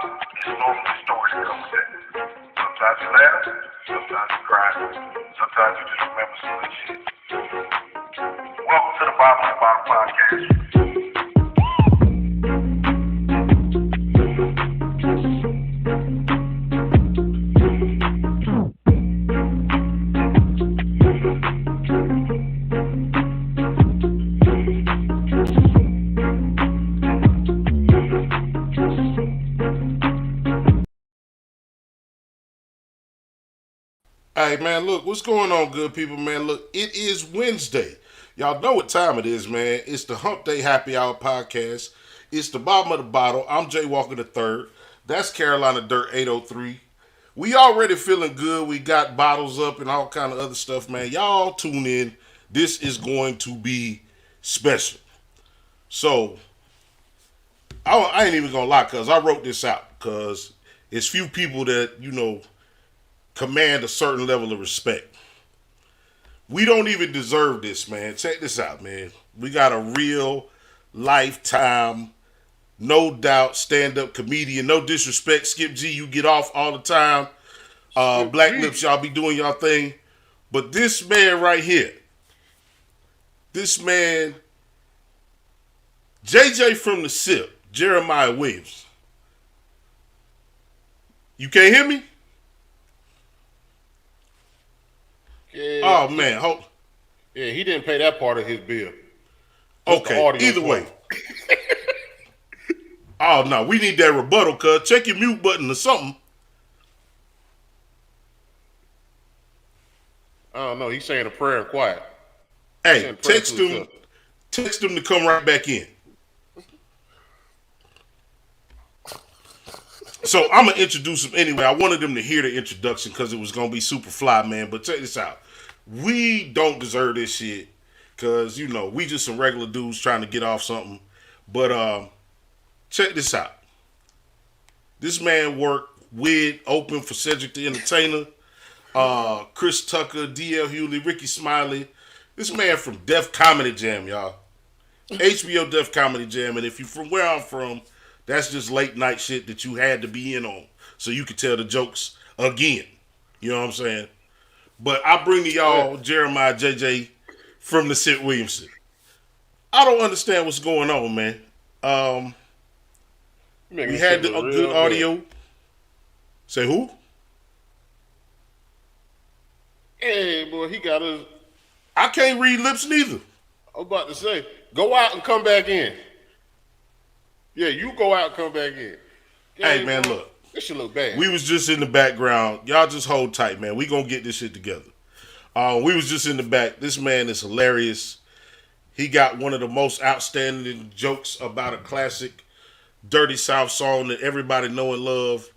it's normally stories that come with that. Sometimes you laugh, sometimes you cry, sometimes you just remember some good shit. Welcome to the Bottom of the Bottom podcast. Hey, man, look, what's going on, good people, man? Look, it is Wednesday. Y'all know what time it is, man. It's the Humpday Happy Hour podcast. It's the bottom of the bottle. I'm Jay Walker III. That's Carolina Dirt 803. We already feeling good. We got bottles up and all kind of other stuff, man. Y'all tune in. This is going to be special. So, I ain't even going to lie, because I wrote this out, because it's few people that, command a certain level of respect. We don't even deserve this, man. Check this out, man. We got a real lifetime, no doubt, stand-up comedian. No disrespect, Skip G, you get off all the time. Black Lips, y'all be doing y'all thing. But this man right here, this man, JJ from The Sipp, Jeremiah Williamson. You can't hear me? Yeah, oh man, yeah, he didn't pay that part of his bill. Okay, either way. Oh no, we need that rebuttal, cuz. Check your mute button or something. I don't know. He's saying a prayer and quiet. Hey, text him to come right back in. So I'm gonna introduce him anyway. I wanted them to hear the introduction because it was gonna be super fly, man. But check this out. We don't deserve this shit because we just some regular dudes trying to get off something. But check this out. This man worked with open for Cedric the Entertainer, Chris Tucker, D.L. Hewley, Ricky Smiley. This man from Def Comedy Jam, y'all. HBO Def Comedy Jam. And if you from where I'm from, that's just late night shit that you had to be in on so you could tell the jokes again. You know what I'm saying? But I bring to y'all Jeremiah JJ from The Sipp Williamson. I don't understand what's going on, man. We had the good audio. Say who? Hey, boy, he got us. I can't read lips neither. I was about to say, go out and come back in. Yeah, you go out and come back in. Yeah, hey, man, look. This shit look bad. We was just in the background. Y'all just hold tight, man. We gonna get this shit together. We was just in the back. This man is hilarious. He got one of the most outstanding jokes about a classic Dirty South song that everybody know and love.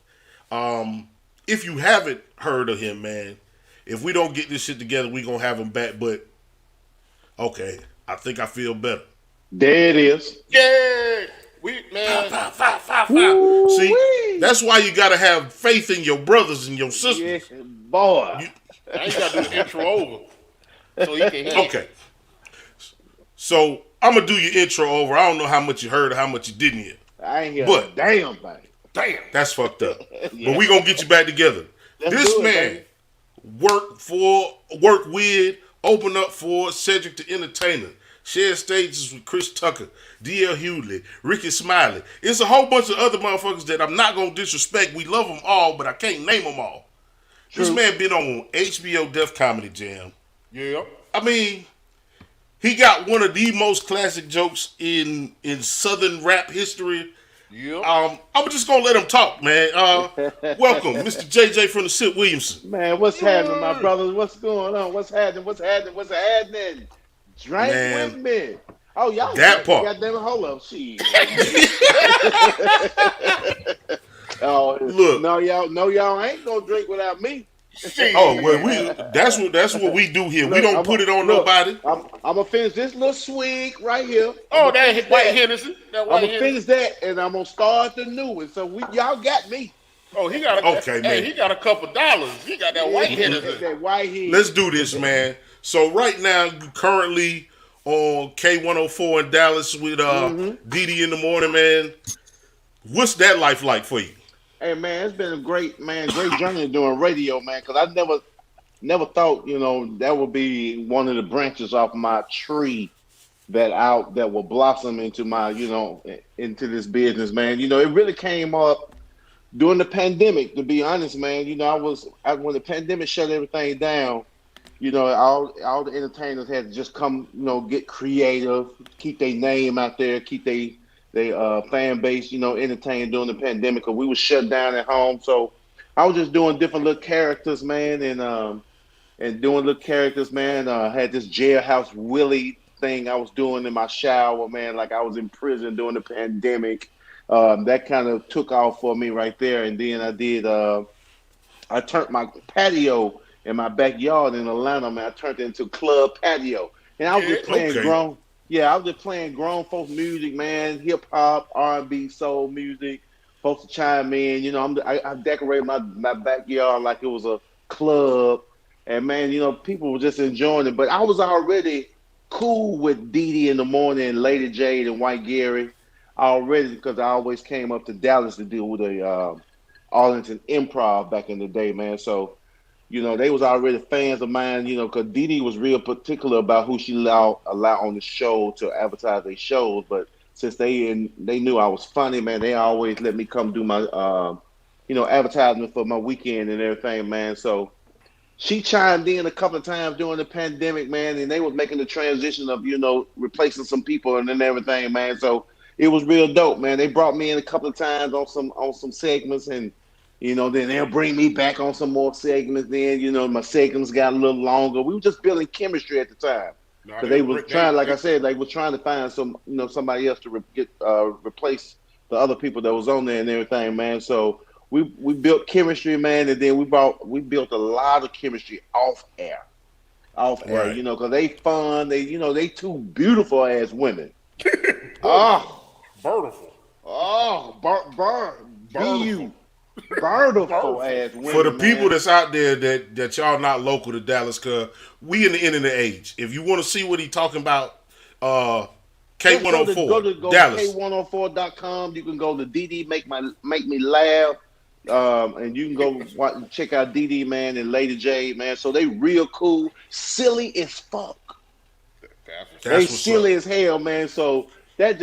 If you haven't heard of him, man, if we don't get this shit together, we gonna have him back. But, okay, I think I feel better. There it is. Yeah. Man. See, that's why you gotta have faith in your brothers and your sisters. Yeah, boy. Now you gotta do the intro over so you can hear. Okay. So I'm gonna do your intro over. I don't know how much you heard or how much you didn't hear. I ain't hear but, a damn thing. Damn. That's fucked up. Yeah. But we gonna get you back together. This man worked with, opened up for Cedric the Entertainer. Shared stages with Chris Tucker, D.L. Hewley, Ricky Smiley. It's a whole bunch of other motherfuckers that I'm not going to disrespect. We love them all, but I can't name them all. True. This man been on HBO Def Comedy Jam. Yeah. I mean, he got one of the most classic jokes in Southern rap history. Yeah. I'm just going to let him talk, man. Welcome, Mr. JJ from The Sipp Williamson. Man, what's happening, my brothers? What's going on? What's happening? Drink with me. Oh, y'all. That part. Goddamn it, hold up. Shit. Oh, look. No, y'all ain't gonna drink without me. Oh, well, that's what we do here. Look, we don't put it on nobody. I'm gonna finish this little swig right here. Oh, that White Hennessy. I'm gonna finish that, and I'm gonna start the new one. So y'all got me. Oh, he got he got a couple dollars. He got that White Hennessy. That White Hennessy. Let's do this, man. So right now, you currently on K104 in Dallas with Didi in the morning, man. What's that life like for you? Hey man, it's been a great journey doing radio, man. Cause I never thought, that would be one of the branches off my tree that will blossom into into this business, man. It really came up during the pandemic. To be honest, man, when the pandemic shut everything down. All the entertainers had to just come, get creative, keep their name out there, keep they fan base, entertained during the pandemic. Cause we was shut down at home, so I was just doing different little characters, man, and doing little characters, man. Had this jailhouse Willie thing I was doing in my shower, man, like I was in prison during the pandemic. That kind of took off for me right there, and then I turned my patio in my backyard in Atlanta, man. I turned it into club patio, and I was just playing grown. Yeah, I was just playing grown folks music, man. Hip hop, R&B, soul music. Folks to chime in. I decorated my backyard like it was a club, and man, people were just enjoying it. But I was already cool with Dee Dee in the morning, Lady Jade, and White Gary already because I always came up to Dallas to deal with a Arlington Improv back in the day, man. So, they was already fans of mine, because Dee Dee was real particular about who she allow on the show to advertise their shows. But since they knew I was funny, man, they always let me come do my, advertisement for my weekend and everything, man. So she chimed in a couple of times during the pandemic, man, and they was making the transition of, replacing some people and then everything, man. So it was real dope, man. They brought me in a couple of times on some segments, and then they'll bring me back on some more segments. Then, my segments got a little longer. We were just building chemistry at the time. Because they was trying, like I said, they was trying to find somebody else to replace the other people that was on there and everything, man. So we built chemistry, man, and then we built a lot of chemistry off air, Right. because they fun. They two beautiful ass women. Beautiful ass women. For the people man. that's out there that y'all not local to Dallas, cause we in the internet age. If you want to see what he talking about, K104 Go to Dallas. K104.com. You can go to DD Make Me Laugh. And you can go check out DD, man, and Lady J, man. So they real cool, silly as fuck. They silly as hell, man. So that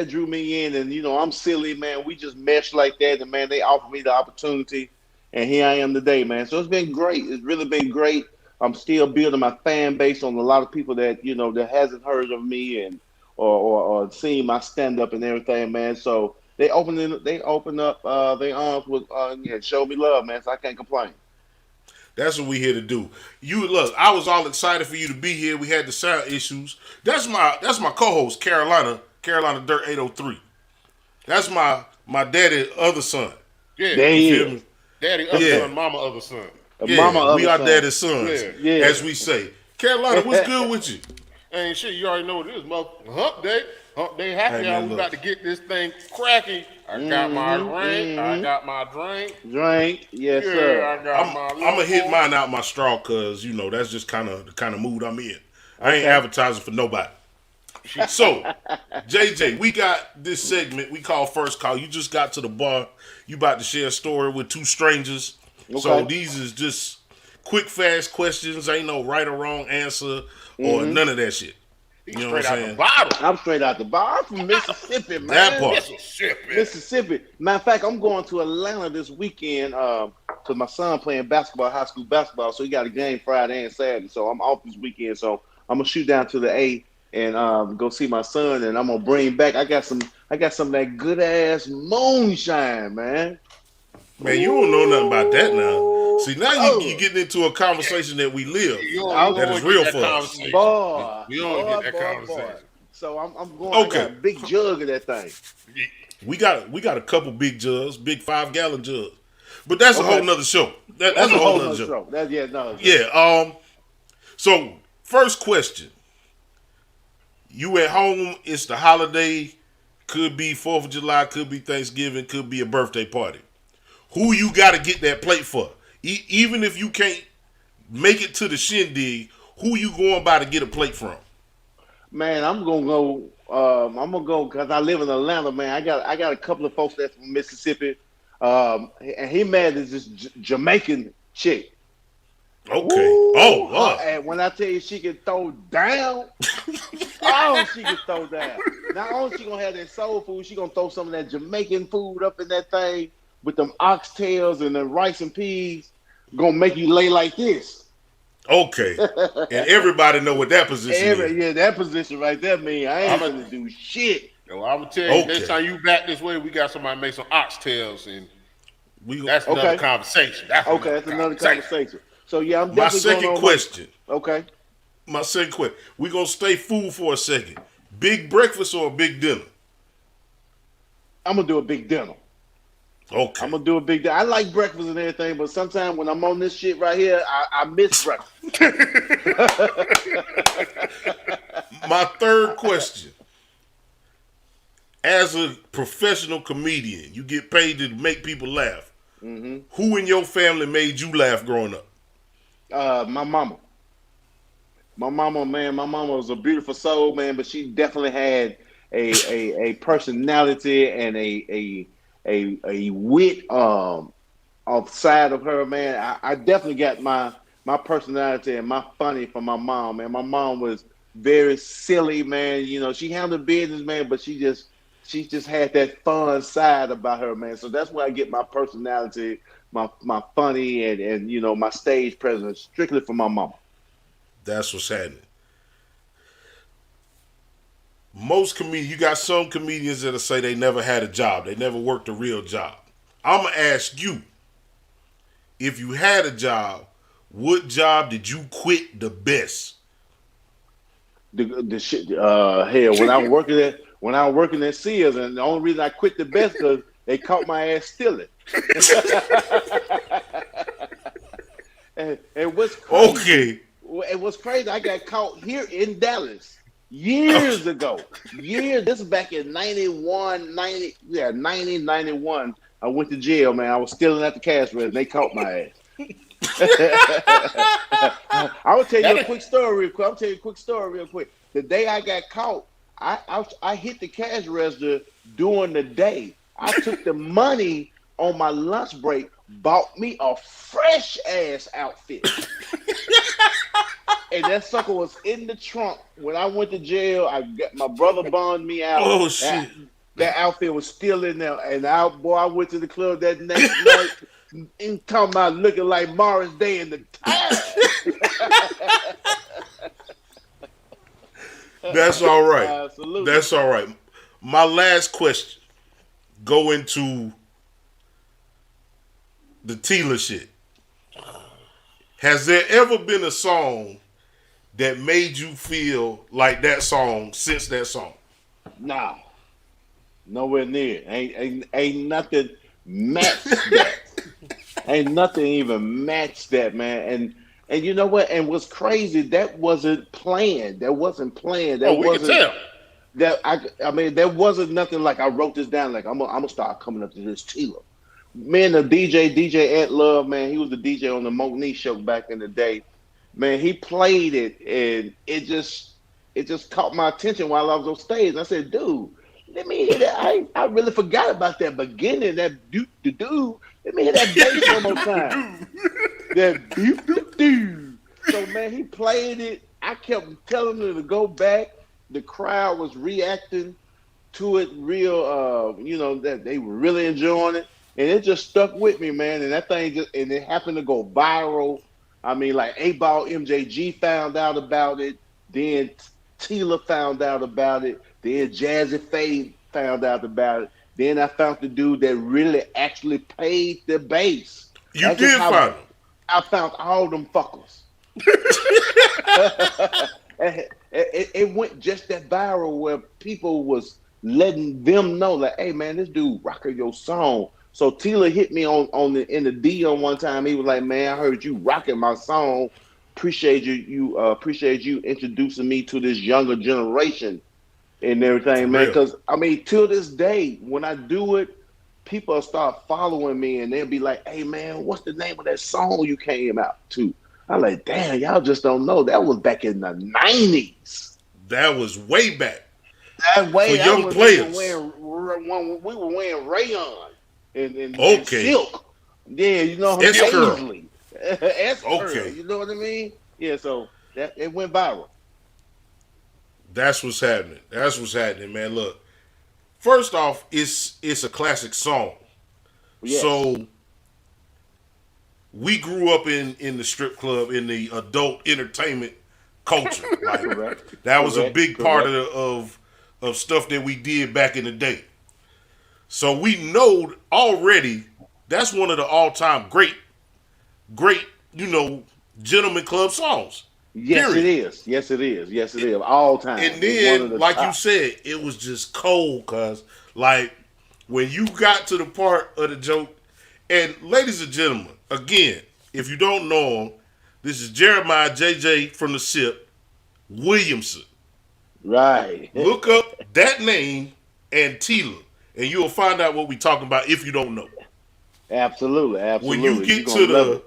drew me in, and I'm silly, man. We just meshed like that, and man, they offered me the opportunity, and here I am today, man. So it's been great. It's really been great. I'm still building my fan base on a lot of people that that hasn't heard of me and or seen my stand up and everything, man. So they open up their arms with show me love, man. So I can't complain. That's what we here to do. Look, I was all excited for you to be here. We had the sound issues. That's my co-host, Carolina Dirt 803. That's my daddy other son. Yeah, there he is. Daddy other son, mama other son. Mama we other are son. daddy's sons, Yeah. as we say. Carolina, what's good with you? Ain't shit, you already know what it is, motherfucker. Humpday Happy Hour. We about to get this thing cracking. I got my drink. I got my drink. Drink, yes, sir. I got I'm gonna hit mine out my straw, cause that's just kind of the kind of mood I'm in. I ain't advertising for nobody. So, JJ, we got this segment we call First Call. You just got to the bar. You about to share a story with two strangers. Okay. So these is just quick, fast questions. Ain't no right or wrong answer or none of that shit. You know what I'm saying? I'm straight out the bar. I'm from Mississippi, man. That part. Mississippi. Matter of fact, I'm going to Atlanta this weekend because my son playing basketball, high school basketball. So he got a game Friday and Saturday. So I'm off this weekend. So I'm gonna shoot down to the A and go see my son. And I'm gonna bring back. I got some of that good ass moonshine, man. Man, you don't know nothing about that now. See, now you getting into a conversation that we live. That is real for us. Boy, we don't get that conversation. Boy. So I'm going. Okay. I got a big jug of that thing. We got a couple big jugs, big 5-gallon jugs. But that's a whole nother show. That's a whole nother show. Yeah. So first question. You at home, it's the holiday, could be 4th of July, could be Thanksgiving, could be a birthday party. Who you got to get that plate for? Even if you can't make it to the shindig, who you going by to get a plate from? Man, I'm gonna go. I'm gonna go because I live in Atlanta, man. I got a couple of folks that's from Mississippi. And he married this Jamaican chick. Okay. Ooh, Oh, and when I tell you she can throw down, oh, she can throw down. Not only she gonna have that soul food, she gonna throw some of that Jamaican food up in that thing with them oxtails and the rice and peas. Gonna make you lay like this. okay. And everybody know what that position is. Yeah, that position right there, man. I ain't I'ma- gonna do shit. Yo, I'm gonna tell you, Okay. next time you back this way, we got somebody make some oxtails, and We that's another conversation. That's another conversation. So yeah, I'm my definitely second going on question. Okay. My second question. We gonna stay food for a second. Big breakfast or a big dinner? I'm gonna do a big dinner. Okay. I'm gonna do a big dinner. I like breakfast and everything, but sometimes when I'm on this shit right here, I miss breakfast. My third question. As a professional comedian, you get paid to make people laugh. Mm-hmm. Who in your family made you laugh growing up? My mama. My mama, man, my mama was a beautiful soul, man, but she definitely had a personality and a wit outside of her, man. I definitely got my personality and my funny from my mom, man. My mom was very silly, man. You know, she handled business, man, but she just had that fun side about her, man. So that's where I get my personality, my funny and you know, my stage presence strictly from my mama. That's what's happening. Most comedians, you got some comedians that'll say they never had a job. They never worked a real job. I'm going to ask you, if you had a job, what job did you quit the best? The shit, hell, when I was working at Sears, and the only reason I quit the best because they caught my ass stealing. and what's crazy, Okay. It was crazy. I got caught here in Dallas years ago. This is back in 91. I went to jail, man. I was stealing at the cash register. They caught my ass. I will tell you a quick story real quick. The day I got caught, I hit the cash register during the day. I took the money on my lunch break, bought me a fresh ass outfit. And that sucker was in the trunk. When I went to jail, I got my brother bonded me out. Oh, shit. That outfit was still in there. And I went to the club that next night and talking about looking like Morris Day in the time. That's all right. Absolutely. That's all right. My last question, go into the Tila shit. Has there ever been a song that made you feel like that song since that song? Nah. Nowhere near. Ain't nothing matched that. Ain't nothing even matched that, man. And you know what? And what's crazy, that wasn't planned. That wasn't planned. That we can tell. I mean, there wasn't nothing like I wrote this down. Like I'm gonna start coming up to this Tila. Man, the DJ Ant Love, man, he was the DJ on the Monique show back in the day. Man, he played it and it just caught my attention while I was on stage. I said, dude, let me hear that. I really forgot about that beginning, that do. Let me hear that bass one more time. That do. So man, he played it. I kept telling him to go back. The crowd was reacting to it real, that they were really enjoying it. And it just stuck with me, man. And that thing and it happened to go viral. I mean, like 8-Ball MJG found out about it. Then Tila found out about it. Then Jazzy Faye found out about it. Then I found the dude that really actually paid the bass. You did find him. I found all them fuckers. It went just that viral where people was letting them know, like, hey man, this dude rocking your song. So Tila hit me in the DM one time. He was like, man, I heard you rocking my song. Appreciate you introducing me to this younger generation and everything, man. Because I mean, till this day, when I do it, people start following me and they'll be like, hey man, what's the name of that song you came out to? I'm like, damn, y'all just don't know. That was back in the 90s. That was way back. That way, for young players. We were wearing rayon. and Okay. silk. Yeah, you know, S curl. paisley. S curl. Okay. You know what I mean? Yeah, so that it went viral. That's what's happening. That's what's happening, man. Look, first off, it's a classic song. Yes. So we grew up in the strip club, in the adult entertainment culture. Like Correct. that was a Correct. big part of stuff that we did back in the day. So we know already that's one of the all-time great, gentleman club songs. Yes, Period. it is. Yes, it is. Yes, it is. All time. And It's one of then, the like top. you said, it was just cold, cuz like when you got to the part of the joke, and ladies and gentlemen, again, if you don't know him, this is Jeremiah JJ from the Sipp, Williamson. Right. Look up that name and Tila, and you'll find out what we're talking about if you don't know. Absolutely. When Absolutely. you get to the,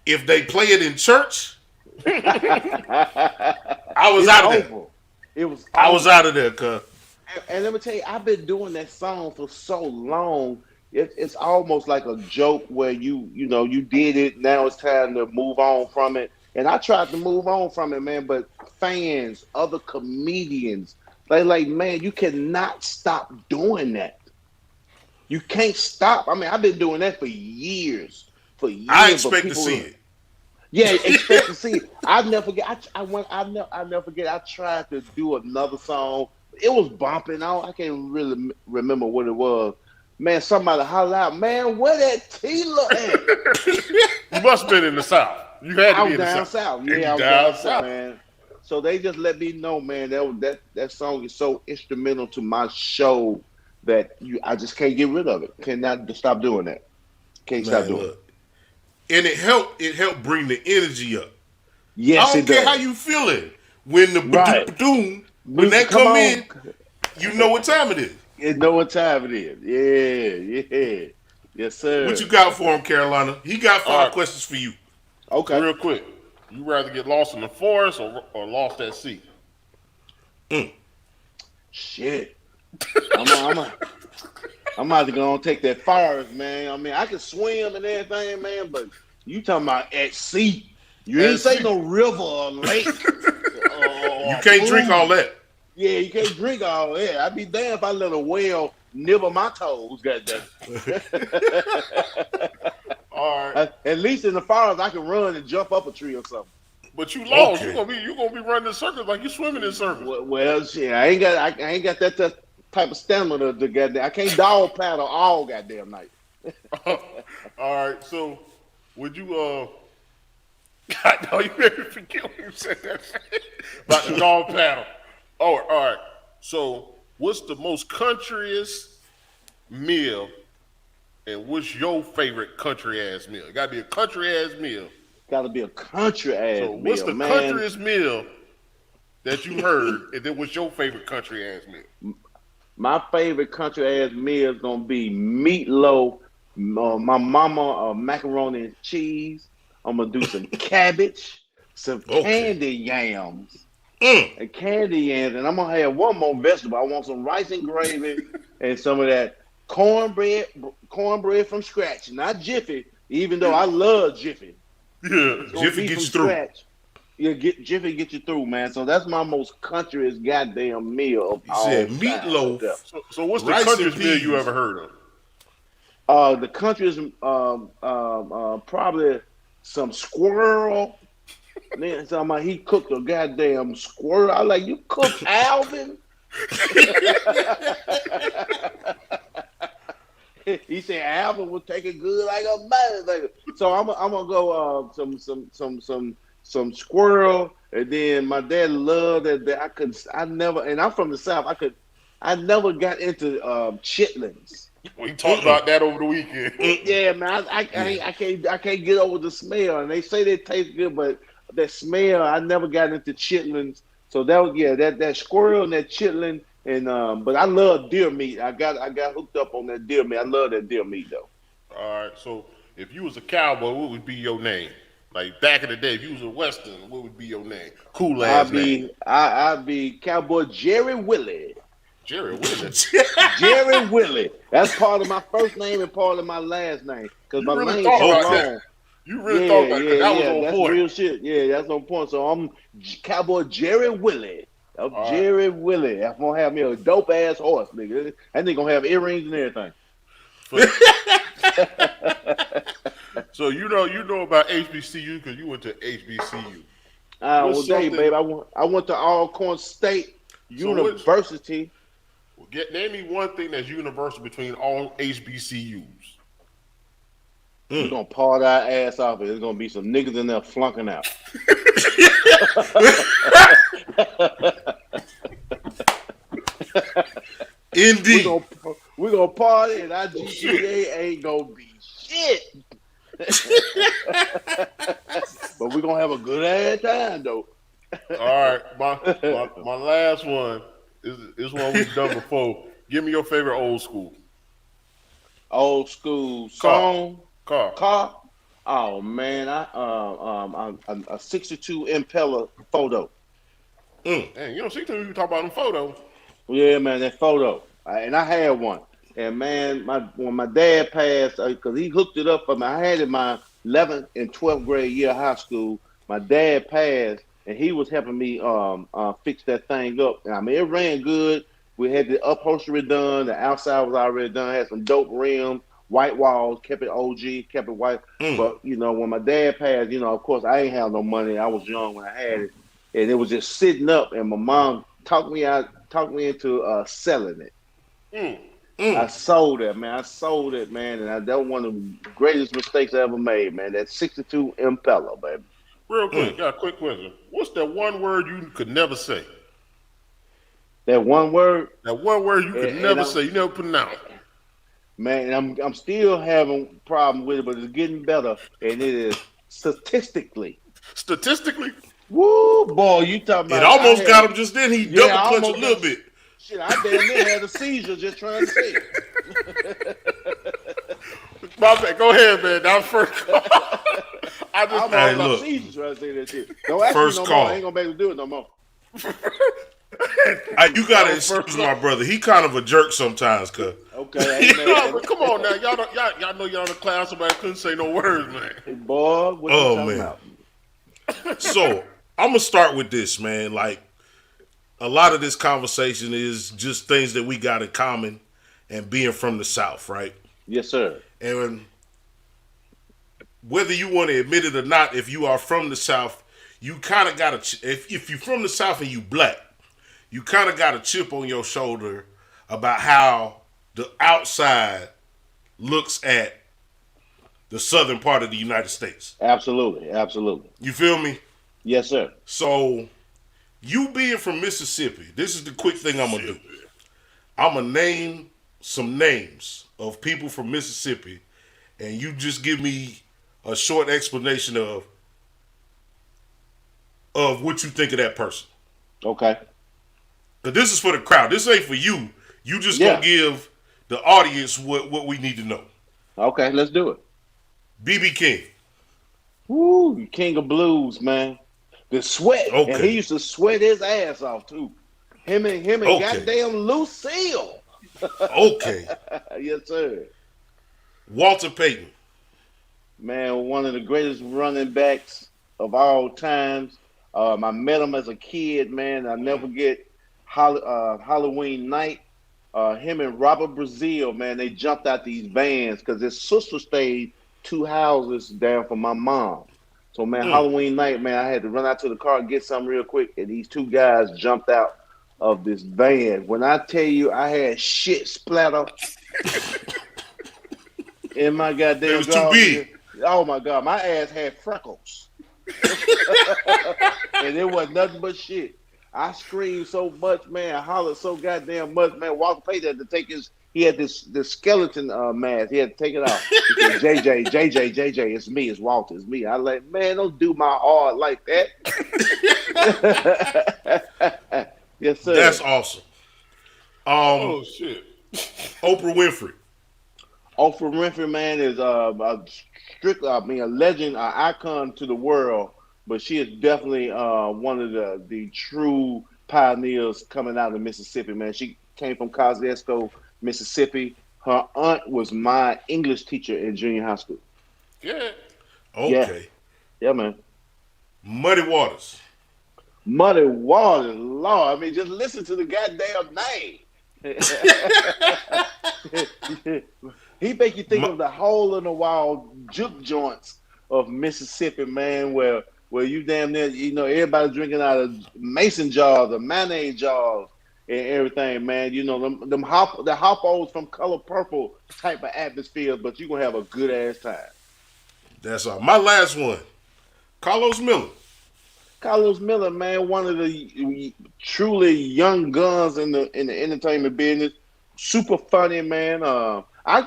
if they play it in church, I was out of there. It was. I was out of there, cuz. And let me tell you, I've been doing that song for so long. It's almost like a joke where you did it. Now it's time to move on from it. And I tried to move on from it, man. But fans, other comedians, they like, man, you cannot stop doing that. You can't stop. I mean, I've been doing that for years. I expect to see it. Yeah, expect to see it. I'll never forget. I'll never forget. I tried to do another song. It was bumping out. I can't really remember what it was. Man, somebody holler out, man, where that Tila at? You must have been in the South. You had to be in the down South. Yeah, I was down down south, south, man. So they just let me know, man, that song is so instrumental to my show that I just can't get rid of it. Cannot stop doing that. Can't stop doing it. And it helped bring the energy up. Yes, I don't care how you feeling. When the doom, when that come in, you know what time it is. You know what time it is. Yeah. Yes, sir. What you got for him, Carolina? He got 5 questions for you. Okay. Real quick. You rather get lost in the forest or lost at sea? Shit. I'm about to go and take that forest, man. I mean, I can swim and everything, man, but you talking about at sea. You ain't say no river or lake. You can't drink all that. Yeah, you can't drink all that. I'd be damned if I let a whale nibble my toes, goddamn. All right. At least in the forest, I can run and jump up a tree or something. But you lost. Okay. You're gonna be running in circles like you swimming in circles. Well, shit, I ain't got that type of stamina to goddamn. I can't dog paddle all goddamn night. All right. So, would you God, no, you made me forget when you said that about the dog paddle. Oh, all right. So, what's the most countryest meal, and what's your favorite country ass meal? It gotta be a country ass meal. Got to be a country ass meal. What's the man. countryest meal that you heard, and then what's your favorite country ass meal? My favorite country ass meal is gonna be meatloaf. My mama macaroni and cheese. I'm gonna do some cabbage, some candy yams, and candy yams, and I'm gonna have one more vegetable. I want some rice and gravy and some of that cornbread from scratch, not Jiffy. Even though I love Jiffy. Yeah, Jiffy gets you through. Scratch. Yeah, Jiffy get you through, man. So that's my most countryest goddamn meal of all said time. meatloaf. So what's the countryest meal you ever heard of? The country's probably some squirrel. Then somebody he cooked a goddamn squirrel. I like, you cook Alvin? He said Alvin would take it good like a motherfucker. So I'm gonna go some squirrel, and then my dad loved that. And I'm from the South. I never got into chitlins. We talked about that over the weekend. Yeah, man, I can't get over the smell, and they say they taste good, but that smell, I never got into chitlins. So that squirrel and that chitlin, and but I love deer meat. I got hooked up on that deer meat. I love that deer meat though. All right, so if you was a cowboy, what would be your name? Like back in the day, if you was a Western, what would be your name? Cool ass name. I'd be Cowboy Jerry Willie. Jerry Willie. Jerry Willie. That's part of my first name and part of my last name. Because my really name's thought so about long. that. You really thought about that. That was on that's point. real shit. Yeah, that's on point. So I'm Cowboy Jerry Willie. Jerry Willie. I'm gonna have me a dope ass horse, nigga. That nigga gonna have earrings and everything. So you know about HBCU because you went to HBCU. Well, Dave, babe, I went to Alcorn State University. Name me one thing that's universal between all HBCUs. We're gonna part our ass off. There's gonna be some niggas in there flunking out. Indeed. We're gonna party and our GPA ain't gonna be shit. But we're gonna have a good ass time though. All right, my last one is one we've done before. Give me your favorite old school. Old school song. Car. Oh man, I'm a '62 Impala photo. Man, you don't see too many people talk about them photos. Yeah, man, that photo. And I had one. And man, when my dad passed, because he hooked it up for me. I had it my 11th and 12th grade year of high school. My dad passed, and he was helping me fix that thing up. And I mean, it ran good. We had the upholstery done. The outside was already done. Had some dope rims, white walls, kept it OG, kept it white. But, when my dad passed, of course, I ain't have no money. I was young when I had it. And it was just sitting up, and my mom talked me into selling it. I sold it, man. And that was one of the greatest mistakes I ever made, man. That '62 Impala, baby. Real quick, got a quick question. What's that one word you could never say? That one word? That one word you could never say. You never pronounce. Man, I'm still having a problem with it, but it's getting better. And it is statistically. Statistically? Woo, boy, you talking about it almost got him just then. He double clutched a little bit. Shit, I damn near had a seizure just trying to say it. My bad. Go ahead, man. That was first call. I just had a seizure trying to say that shit. Don't ask first me no call. more. I ain't gonna be able to do it no more. You gotta excuse my brother. He kind of a jerk sometimes, cuz. Okay. But come on now, y'all know y'all in the class. Somebody couldn't say no words, man. Boy, what you talking about? So I'm gonna start with this, man. Like, a lot of this conversation is just things that we got in common, and being from the South, right? Yes, sir. And whether you want to admit it or not, if you are from the South, you kind of got if you're from the South and you black, you kind of got a chip on your shoulder about how the outside looks at the southern part of the United States. Absolutely. You feel me? Yes, sir. So, you being from Mississippi, this is the quick thing I'm going to do. I'm going to name some names of people from Mississippi, and you just give me a short explanation of what you think of that person. Okay. But this is for the crowd. This ain't for you. You just going to give the audience what we need to know. Okay, let's do it. B.B. King. Woo, king of blues, man. The sweat. Okay. And he used to sweat his ass off, too. Him and goddamn Lucille. Okay. Yes, sir. Walter Payton. Man, one of the greatest running backs of all times. I met him as a kid, man. I'll never forget Halloween night. Him and Robert Brazil, man, they jumped out these vans because his sister stayed 2 houses down from my mom. So, man, Halloween night, man, I had to run out to the car and get something real quick, and these 2 guys jumped out of this van. When I tell you I had shit splatter in my goddamn... It was too big. Oh, my God. My ass had freckles. And it was nothing but shit. I screamed so much, man. I hollered so goddamn much, man. Walter Payton had to take he had this skeleton mask. He had to take it off. He said, JJ, it's me. It's Walter. It's me. I like, man, don't do my heart like that. Yes, sir. That's awesome. Oh, shit. Oprah Winfrey. Oprah Winfrey, man, is a legend, an icon to the world. But she is definitely one of the true pioneers coming out of Mississippi, man. She came from Kosciuszko, Mississippi. Her aunt was my English teacher in junior high school. Yeah. Okay. Yeah, man. Muddy Waters. Muddy Waters, Lord. I mean, just listen to the goddamn name. He make you think of the hole in the wall juke joints of Mississippi, man, where you damn near, everybody drinking out of mason jars or mayonnaise jars and everything, man. You know, the hoppos from Color Purple type of atmosphere, but you're going to have a good ass time. That's all. My last one, Carlos Miller. Carlos Miller, man, one of the truly young guns in the entertainment business. Super funny, man. I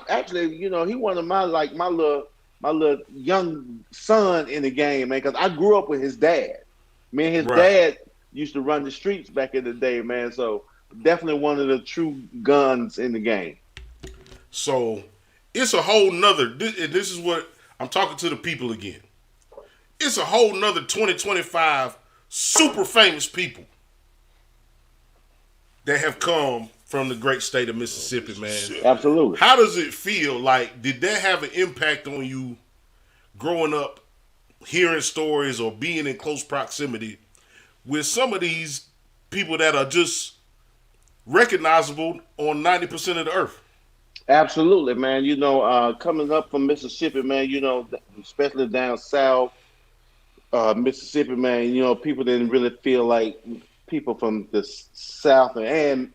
actually, he one of my little young son in the game, man, because I grew up with his dad. Me and his dad used to run the streets back in the day, man. So definitely one of the true guns in the game. So it's a whole nother. This is what I'm talking to the people again. It's a whole nother 2025 super famous people that have come from the great state of Mississippi, man. Absolutely. How does it feel? Like, did that have an impact on you growing up, hearing stories or being in close proximity with some of these people that are just recognizable on 90% of the earth? Absolutely, man. Coming up from Mississippi, man, especially down south, Mississippi, man, people didn't really feel like people from the South and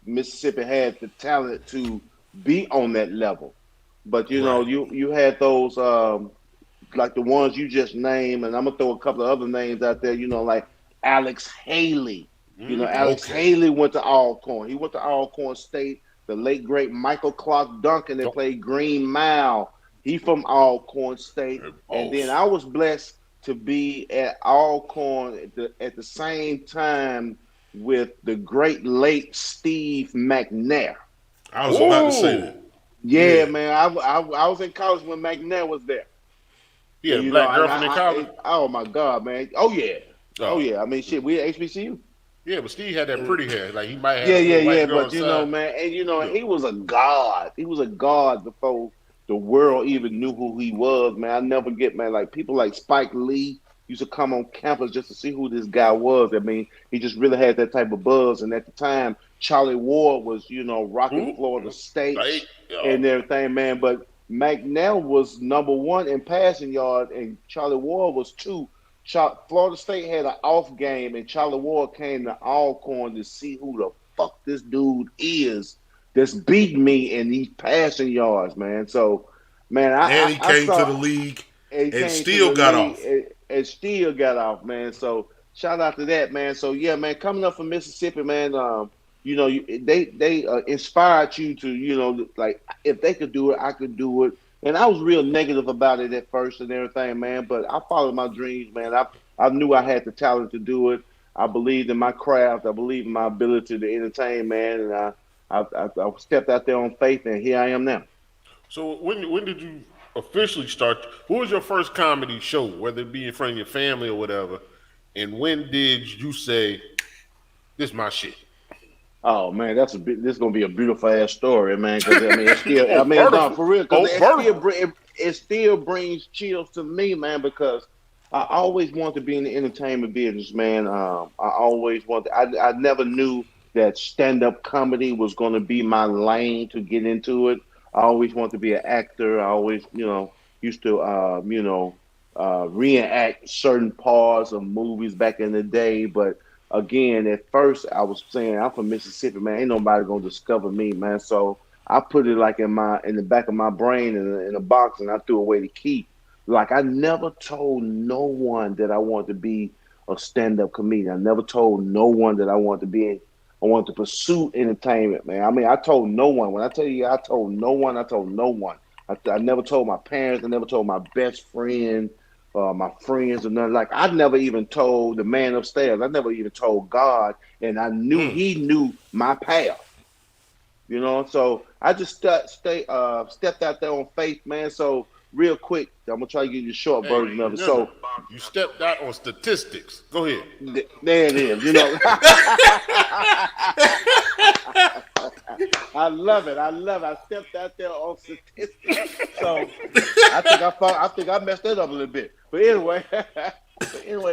Mississippi had the talent to be on that level. But, you had those, like the ones you just named, and I'm going to throw a couple of other names out there, like Alex Haley. Alex Haley went to Alcorn. He went to Alcorn State. The late, great Michael Clark Duncan that played Green Mile. He from Alcorn State. And then I was blessed to be at Alcorn at the same time with the great late Steve McNair. I was about to say that. Yeah, man. I was in college when McNair was there. Yeah, black girlfriend in college. Oh my God, man. Oh yeah. Oh yeah. I mean, shit. We at HBCU. Yeah, but Steve had that pretty hair. Like, he might have. Yeah. But man, and he was a god. He was a god before the world even knew who he was, man. I never get, man, like people like Spike Lee used to come on campus just to see who this guy was. I mean, he just really had that type of buzz. And at the time, Charlie Ward was, rocking Florida State and everything, man. But McNair was number one in passing yard, and Charlie Ward was two. Florida State had an off game, and Charlie Ward came to Alcorn to see who the fuck this dude is that's beating me in these passing yards, man. So, man, he came to the league and still got off. And still got off, man. So, shout out to that, man. So, yeah, man, coming up from Mississippi, man, they inspired you to, like, if they could do it, I could do it. And I was real negative about it at first and everything, man. But I followed my dreams, man. I knew I had the talent to do it. I believed in my craft. I believed in my ability to entertain, man. And I stepped out there on faith, and here I am now. So when did you officially start? What was your first comedy show, whether it be in front of your family or whatever? And when did you say, "This is my shit"? Oh man, this is gonna be a beautiful ass story, man. Because it's still, no, for real, because it still brings chills to me, man. Because I always wanted to be in the entertainment business, man. I never knew that stand-up comedy was gonna be my lane to get into it. I always wanted to be an actor. I always, used to, reenact certain parts of movies back in the day, but. Again, at first I was saying I'm from Mississippi, man. Ain't nobody gonna discover me, man. So I put it like in the back of my brain in a box, and I threw away the key. Like I never told no one that I wanted to be a stand-up comedian. I never told no one that I wanted to pursue entertainment, man. I mean, I told no one. When I tell you I told no one, I told no one. I never told my parents. I never told my best friend. My friends or nothing. Like I never even told the man upstairs. I never even told God, and I knew he knew my path. So I just stepped out there on faith, man. So real quick, I'm gonna try to give you a short version of it. So you stepped out on statistics. Go ahead. There it is. I love it. I love it. I stepped out there on statistics. So I think I messed that up a little bit. But anyway,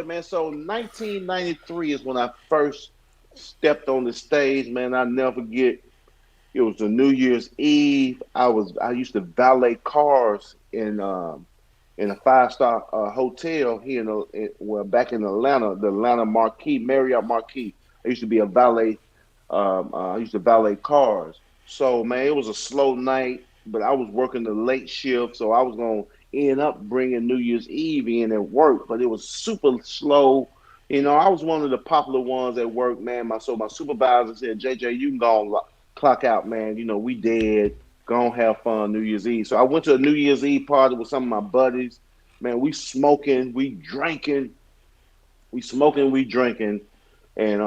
man. So 1993 is when I first stepped on the stage, man. I never forget. It was a New Year's Eve. I used to valet cars in a 5-star hotel here back in Atlanta, the Atlanta Marriott Marquis. I used to be a valet. I used to valet cars. So man, it was a slow night, but I was working the late shift, so I was gonna end up bringing New Year's Eve in at work, but it was super slow. I was one of the popular ones at work, man. My supervisor said, "JJ, you can go on clock out, man. We dead. Go on, have fun New Year's Eve." So I went to a New Year's Eve party with some of my buddies. Man, we smoking, we drinking, we drinking. And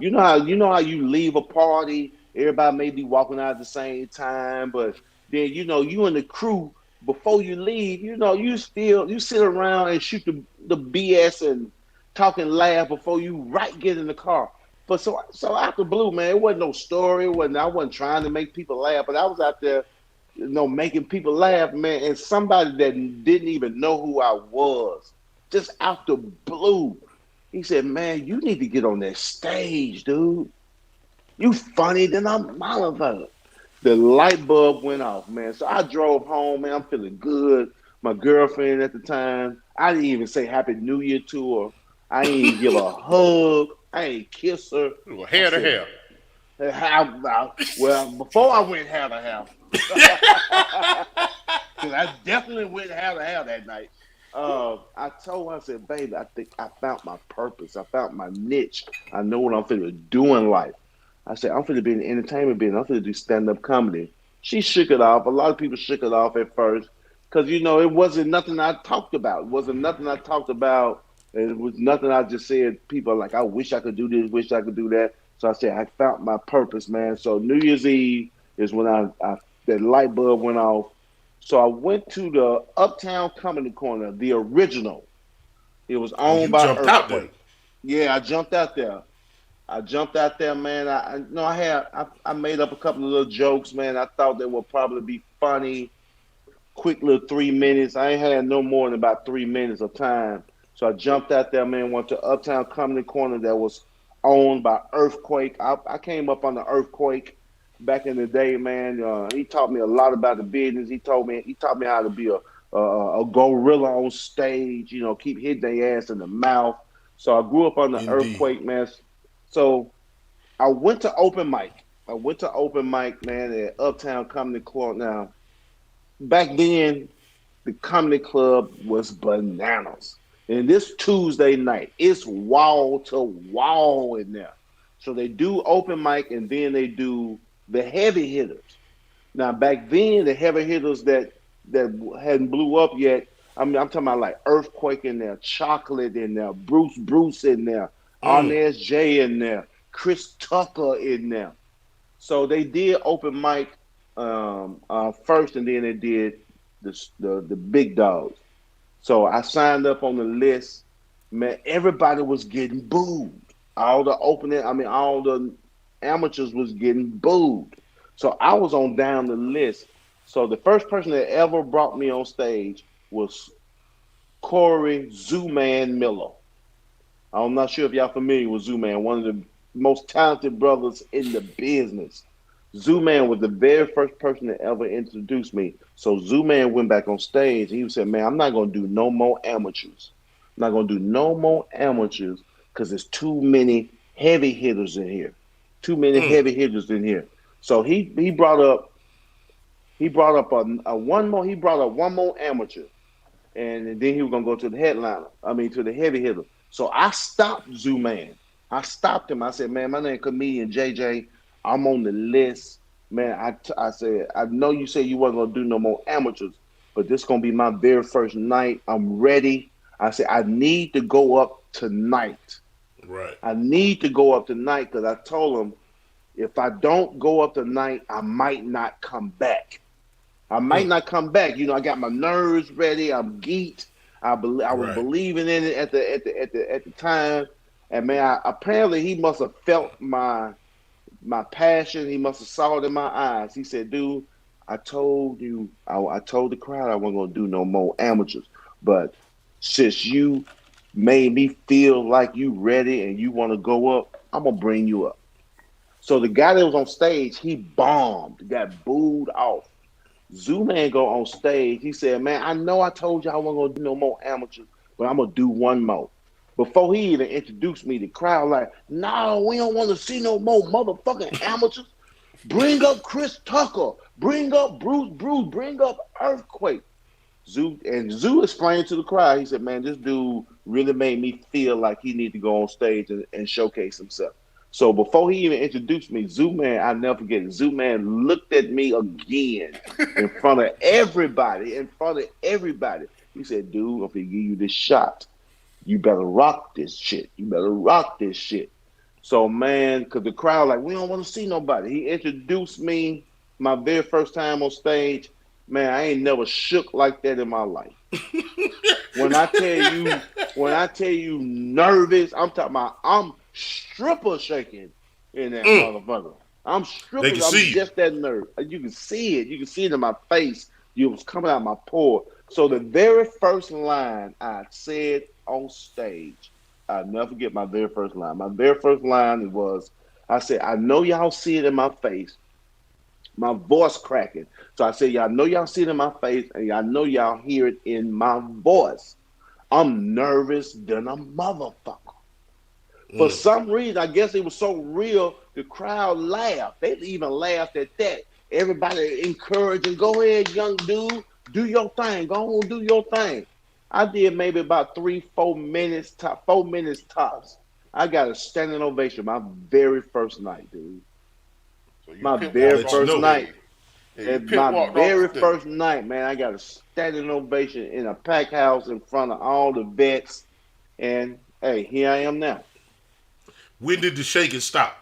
you know how you leave a party, everybody may be walking out at the same time, but then you and the crew before you leave, you sit around and shoot the BS and talk and laugh before you get in the car. But so out the blue, man, it wasn't no story. I wasn't trying to make people laugh, but I was out there, making people laugh, man. And somebody that didn't even know who I was, just out the blue, he said, "Man, you need to get on that stage, dude. You funny than a motherfucker." The light bulb went off, man. So I drove home, man. I'm feeling good. My girlfriend at the time, I didn't even say Happy New Year to her. I didn't even give her a hug. I ain't kiss her. Hair to hair. Well, before I went hair to hair, because I definitely went hair to hair that night. I told her, I said, "Baby, I think I found my purpose. I found my niche. I know what I'm finna do in life." I said, "I'm finna be in the entertainment business. I'm finna do stand-up comedy." She shook it off. A lot of people shook it off at first because, it wasn't nothing I talked about. It wasn't nothing I talked about. It was nothing I just said. People are like, "I wish I could do this, wish I could do that." So I said, I found my purpose, man. So New Year's Eve is when that light bulb went off. So I went to the Uptown Comedy Corner, the original. It was owned by jumped out there. Yeah, I jumped out there. Man. I made up a couple of little jokes, man. I thought they would probably be funny. Quick little 3 minutes. I ain't had no more than about 3 minutes of time. So I jumped out there, man. Went to Uptown Comedy Corner that was owned by Earthquake. I came up on the Earthquake back in the day, man. He taught me a lot about the business. He taught me how to be a gorilla on stage. Keep hitting their ass in the mouth. So I grew up on the Earthquake, man. So I went to open mic. Man, at Uptown Comedy Club. Now, back then, the comedy club was bananas. And this Tuesday night, it's wall to wall in there. So they do open mic and then they do the heavy hitters. Now, back then, the heavy hitters that hadn't blew up yet, I'm talking about like Earthquake in there, Chocolate in there, Bruce in there, Arnez J in there, Chris Tucker in there. So they did open mic first, and then they did the big dogs. So I signed up on the list. Man, everybody was getting booed. All the amateurs was getting booed. So I was on down the list. So the first person that ever brought me on stage was Corey Zoo-Man Miller. I'm not sure if y'all familiar with Zoo-Man, one of the most talented brothers in the business. Zoo-Man was the very first person that ever introduced me. So Zoo-Man went back on stage and he said, "Man, I'm not going to do no more amateurs. I'm not going to do no more amateurs because there's too many heavy hitters in here. Too many heavy hitters in here." So he brought up one more amateur, and then he was going to go to the headliner. To the heavy hitter. So I stopped Zoo-Man. I stopped him. I said, "Man, my name comedian JJ. I'm on the list, man." I said, "I know you said you wasn't gonna do no more amateurs, but this is gonna be my very first night. I'm ready." I said, "I need to go up tonight. Right. I need to go up tonight because I told him if I don't go up tonight, I might not come back. I got my nerves ready. I'm geeked. I was believing in it at the time, and man, apparently he must have felt my my passion. He must have saw it in my eyes. He said, "Dude, I told you, I told the crowd I wasn't gonna do no more amateurs, but since you made me feel like you ready and you want to go up, I'm gonna bring you up." So the guy that was on stage, he bombed, got booed off. Zoo Man go on stage. He said, "Man, I know I told you I wasn't gonna do no more amateurs, but I'm gonna do one more." Before he even introduced me, the crowd like, "No, we don't want to see no more motherfucking amateurs. Bring up Chris Tucker. Bring up Bruce. Bring up Earthquake." Zoo explained to the crowd. He said, "Man, this dude really made me feel like he need to go on stage and showcase himself." So before he even introduced me, Zoo Man, I never forget it. Zoo Man looked at me again in front of everybody. He said, "Dude, I'm gonna give you this shot. You better rock this shit. You better rock this shit." So man, cause the crowd like, we don't want to see nobody. He introduced me my very first time on stage. Man, I ain't never shook like that in my life. When I tell you nervous, I'm talking about I'm stripper shaking in that motherfucker. I'm They strippers. can I'm see you. just that nerve. You can see it. You can see it in my face. It was coming out my pore. So the very first line I said on stage, I'll never forget my very first line. My very first line was, I said, "I know y'all see it in my face. My voice cracking." So I said, "Y'all know y'all see it in my face, and y'all know y'all hear it in my voice. I'm nervous than a motherfucker." For some reason, I guess it was so real, the crowd laughed. They even laughed at that. Everybody encouraging, "Go ahead, young dude, do your thing. Go on, do your thing." I did maybe about 3-4 minutes, 4 minutes tops. I got a standing ovation my very first night, dude. So you My pimp I'll very walked let you off first the know. night. stage. Yeah, you At pimp my walked off very the stage. first night, man, I got a standing ovation in a packed house in front of all the vets. And hey, here I am now. When did the shaking stop?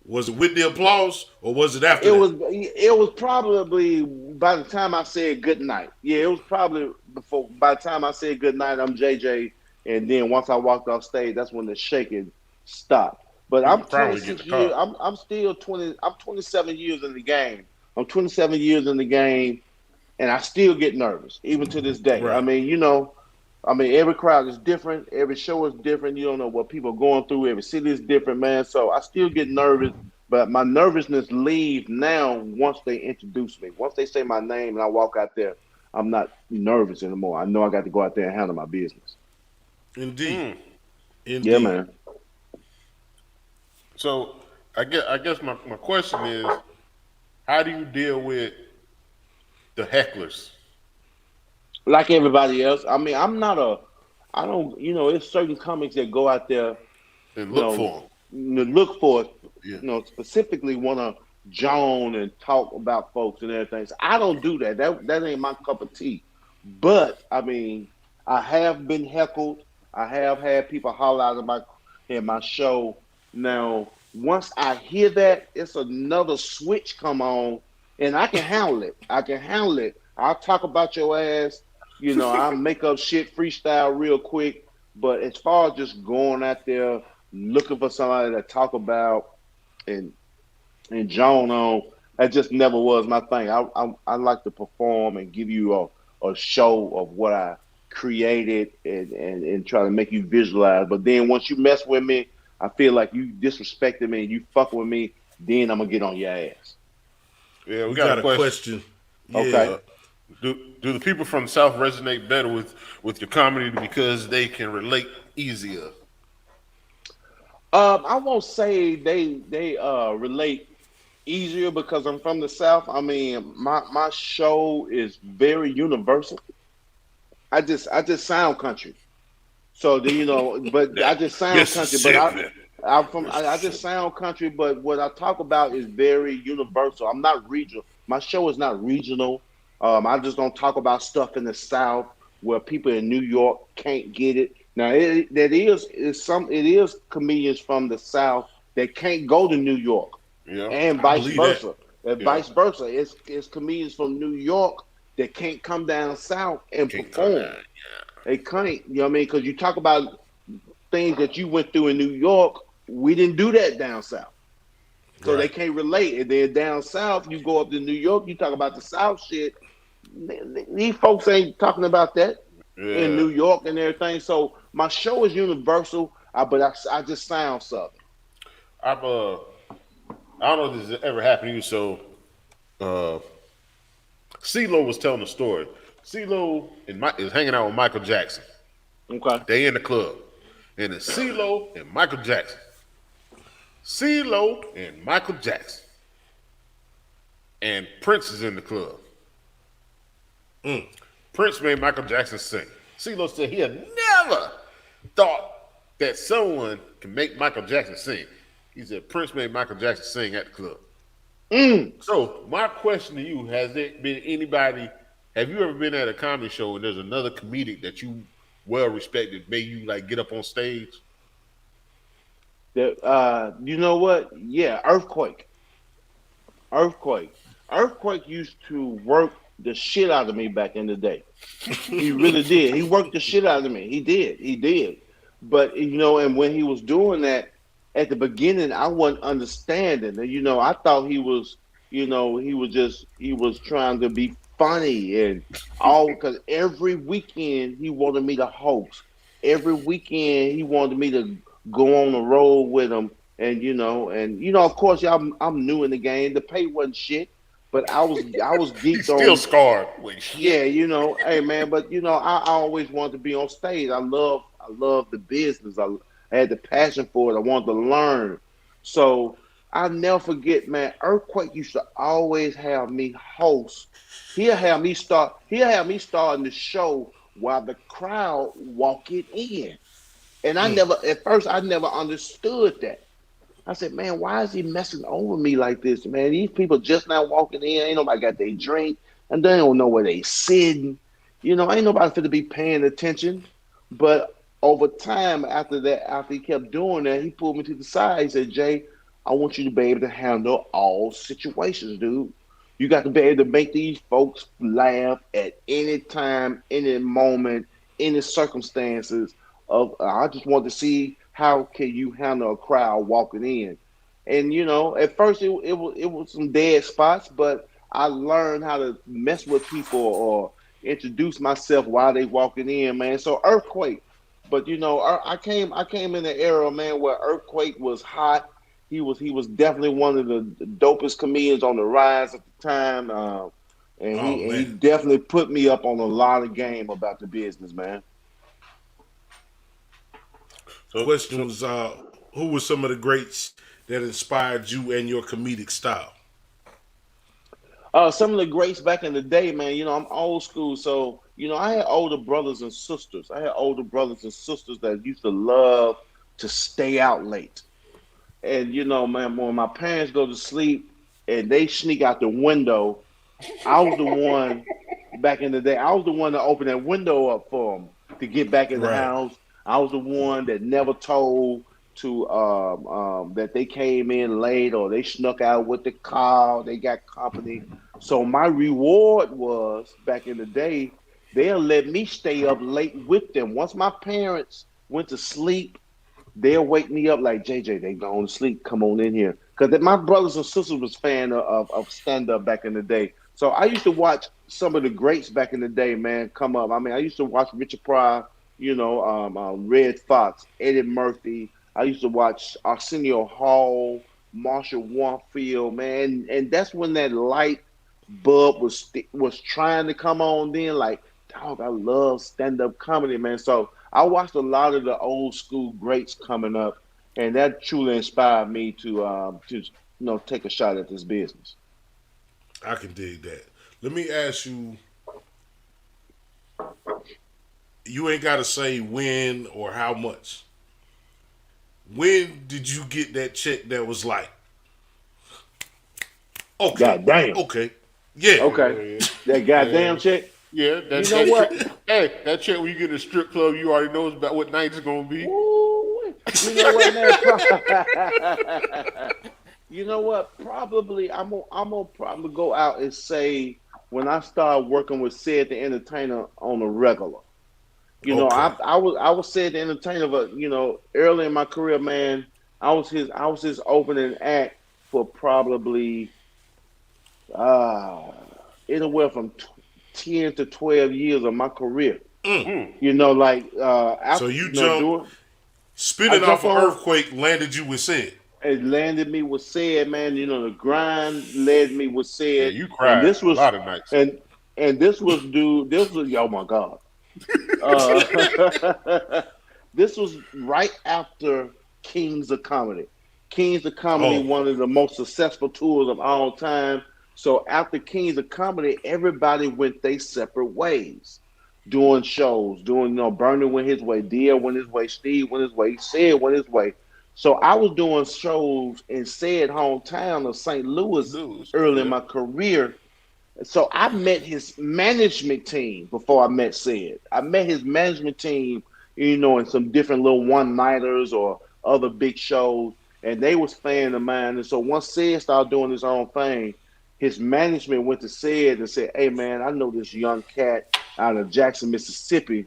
Was it with the applause or was it after It that? was probably by the time I said good night. Yeah, it was probably before. By the time I said good night, I'm JJ, and then once I walked off stage, that's when the shaking stopped. But You I'm could probably get the 26 years. car. I'm still 20. I'm 27 years in the game. I'm 27 years in the game, and I still get nervous even to this day. I Right. mean, every crowd is different. Every show is different. You don't know what people are going through. Every city is different, man. So I still get nervous, but my nervousness leaves now once they introduce me. Once they say my name and I walk out there, I'm not nervous anymore. I know I got to go out there and handle my business. Indeed. Mm. Yeah, Indeed. man. So I guess my question is, how do you deal with the hecklers? Like everybody else, I mean, I don't, it's certain comics that go out there, And you look know, for them. look for it, Yeah. specifically want to joan and talk about folks and everything. So I don't do that. That ain't my cup of tea. But I mean, I have been heckled. I have had people holler out of my show. Now, once I hear that, it's another switch come on, and I can handle it. I can handle it. I'll talk about your ass. I'll make up shit freestyle real quick. But as far as just going out there looking for somebody to talk about and Joan on. That just never was my thing. I like to perform and give you a show of what I created and try to make you visualize. But then once you mess with me, I feel like you disrespected me and you fuck with me, then I'm gonna get on your ass. Yeah, we We got a got a question. question. Okay. Yeah. Do the people from the South resonate better with your comedy because they can relate easier? I won't say they relate easier because I'm from the South. I mean, my show is very universal. I just sound country. So but I just sound country. But Mississippi. I just Mississippi. sound country. But what I talk about is very universal. I'm not regional. My show is not regional. I just don't talk about stuff in the South where people in New York can't get it. Now it is comedians from the South that can't go to New York, Yeah. and I vice believe that. versa. And Yeah. vice versa. It's comedians from New York that can't come down south and Can't come perform. down. They can't, you know what I mean? Because you talk about things that you went through in New York, we didn't do that down south. So they Right. can't relate. And then down south, you go up to New York, you talk about the South shit. These folks ain't talking about that in Yeah. New York and everything. So my show is universal, but I just sound Southern. I'm I don't know if this has ever happened to you. So, uh, CeeLo was telling a story. CeeLo is hanging out with Michael Jackson. Okay. They in the club, and it's CeeLo and Michael Jackson. CeeLo and Michael Jackson, and Prince is in the club. Prince made Michael Jackson sing. CeeLo said he had never thought that someone can make Michael Jackson sing. He said Prince made Michael Jackson sing at the club. So my question to you: has there been anybody? Have you ever been at a comedy show and there's another comedic that you well respected, made you like get up on stage? You know what? Yeah, Earthquake. Earthquake used to work the shit out of me back in the day. He really did. He worked the shit out of me. He did. He did. But and when he was doing that at the beginning, I wasn't understanding. And I thought he was, he was trying to be funny and all because every weekend he wanted me to host. Every weekend he wanted me to go on the road with him. And of course, y'all, I'm new in the game. The pay wasn't shit, but I was He's geeked still on. scarred with shit. Yeah, hey man, but I always wanted to be on stage. I love the business. I had the passion for it. I wanted to learn. So I'll never forget, man. Earthquake used to always have me host. He'll have me starting the show while the crowd walking in. And at first I never understood that. I said, man, why is he messing over me like this, man? These people just now walking in, ain't nobody got their drink, and they don't know where they sitting. Ain't nobody fit to be paying attention. But over time, after that, after he kept doing that, he pulled me to the side. He said, Jay, I want you to be able to handle all situations, dude. You got to be able to make these folks laugh at any time, any moment, any circumstances. I just want to see how can you handle a crowd walking in. And at first it was some dead spots, but I learned how to mess with people or introduce myself while they walking in, man. So Earthquake, but I came in the era, man, where Earthquake was hot. He was definitely one of the dopest comedians on the rise at the time, and Oh he man. definitely put me up on a lot of game about the business, man. Question was, who were some of the greats that inspired you and your comedic style? Some of the greats back in the day, man. I'm old school, so I had older brothers and sisters. I had older brothers and sisters that used to love to stay out late. And man, when my parents go to sleep and they sneak out the window, I was the one back in the day. I was the one to open that window up for them to get back in the Right. house. I was the one that never told to that they came in late or they snuck out with the car. They got company. So my reward was back in the day. They'll let me stay up late with them. Once my parents went to sleep, they'll wake me up like JJ. They gone to sleep. Come on in here, because my brothers and sisters was fan of stand up back in the day. So I used to watch some of the greats back in the day, man, come up. I mean, I used to watch Richard Pryor, Red Fox, Eddie Murphy. I used to watch Arsenio Hall, Marshall Warfield, man, and that's when that light bulb was trying to come on. Then, like, dog, I love stand up comedy, man. So I watched a lot of the old school greats coming up, and that truly inspired me to take a shot at this business. I can dig that. Let me ask you. You ain't got to say when or how much. When did you get that check that was like, okay, God damn. okay, yeah, Okay. That goddamn check. Yeah, You know what? that check when you get in a strip club, you already know about what night it's gonna be. Ooh, you know what, man? You know what? Probably I'm gonna probably go out and say when I start working with Sid the Entertainer on a regular. okay, I was Sid the Entertainer, but early in my career, man, I was his opening act. for probably uh, anywhere from 10 to 12 years of my career. You know, like So after you jumped, doing, I spinning off jump an on. earthquake, landed you with said. It landed me with said, man. You know, the grind led me with Yeah, said, you and cried this a was lot of nights. and this was dude. This was oh my god. This was right after Kings of Comedy. Kings of Comedy, Oh, one of the most successful tours of all time. So after Kings of Comedy, everybody went their separate ways, doing shows, doing Bernie went his way, Dia went his way, Steve went his way, Sid went his way. So I was doing shows in said hometown of St. Louis Lose. early in Yeah. my career. So I met his management team before I met Sid. I met his management team, in some different little one-nighters or other big shows, and they was fans of mine. And so once Sid started doing his own thing, his management went to Sid and said, "Hey man, I know this young cat out of Jackson, Mississippi.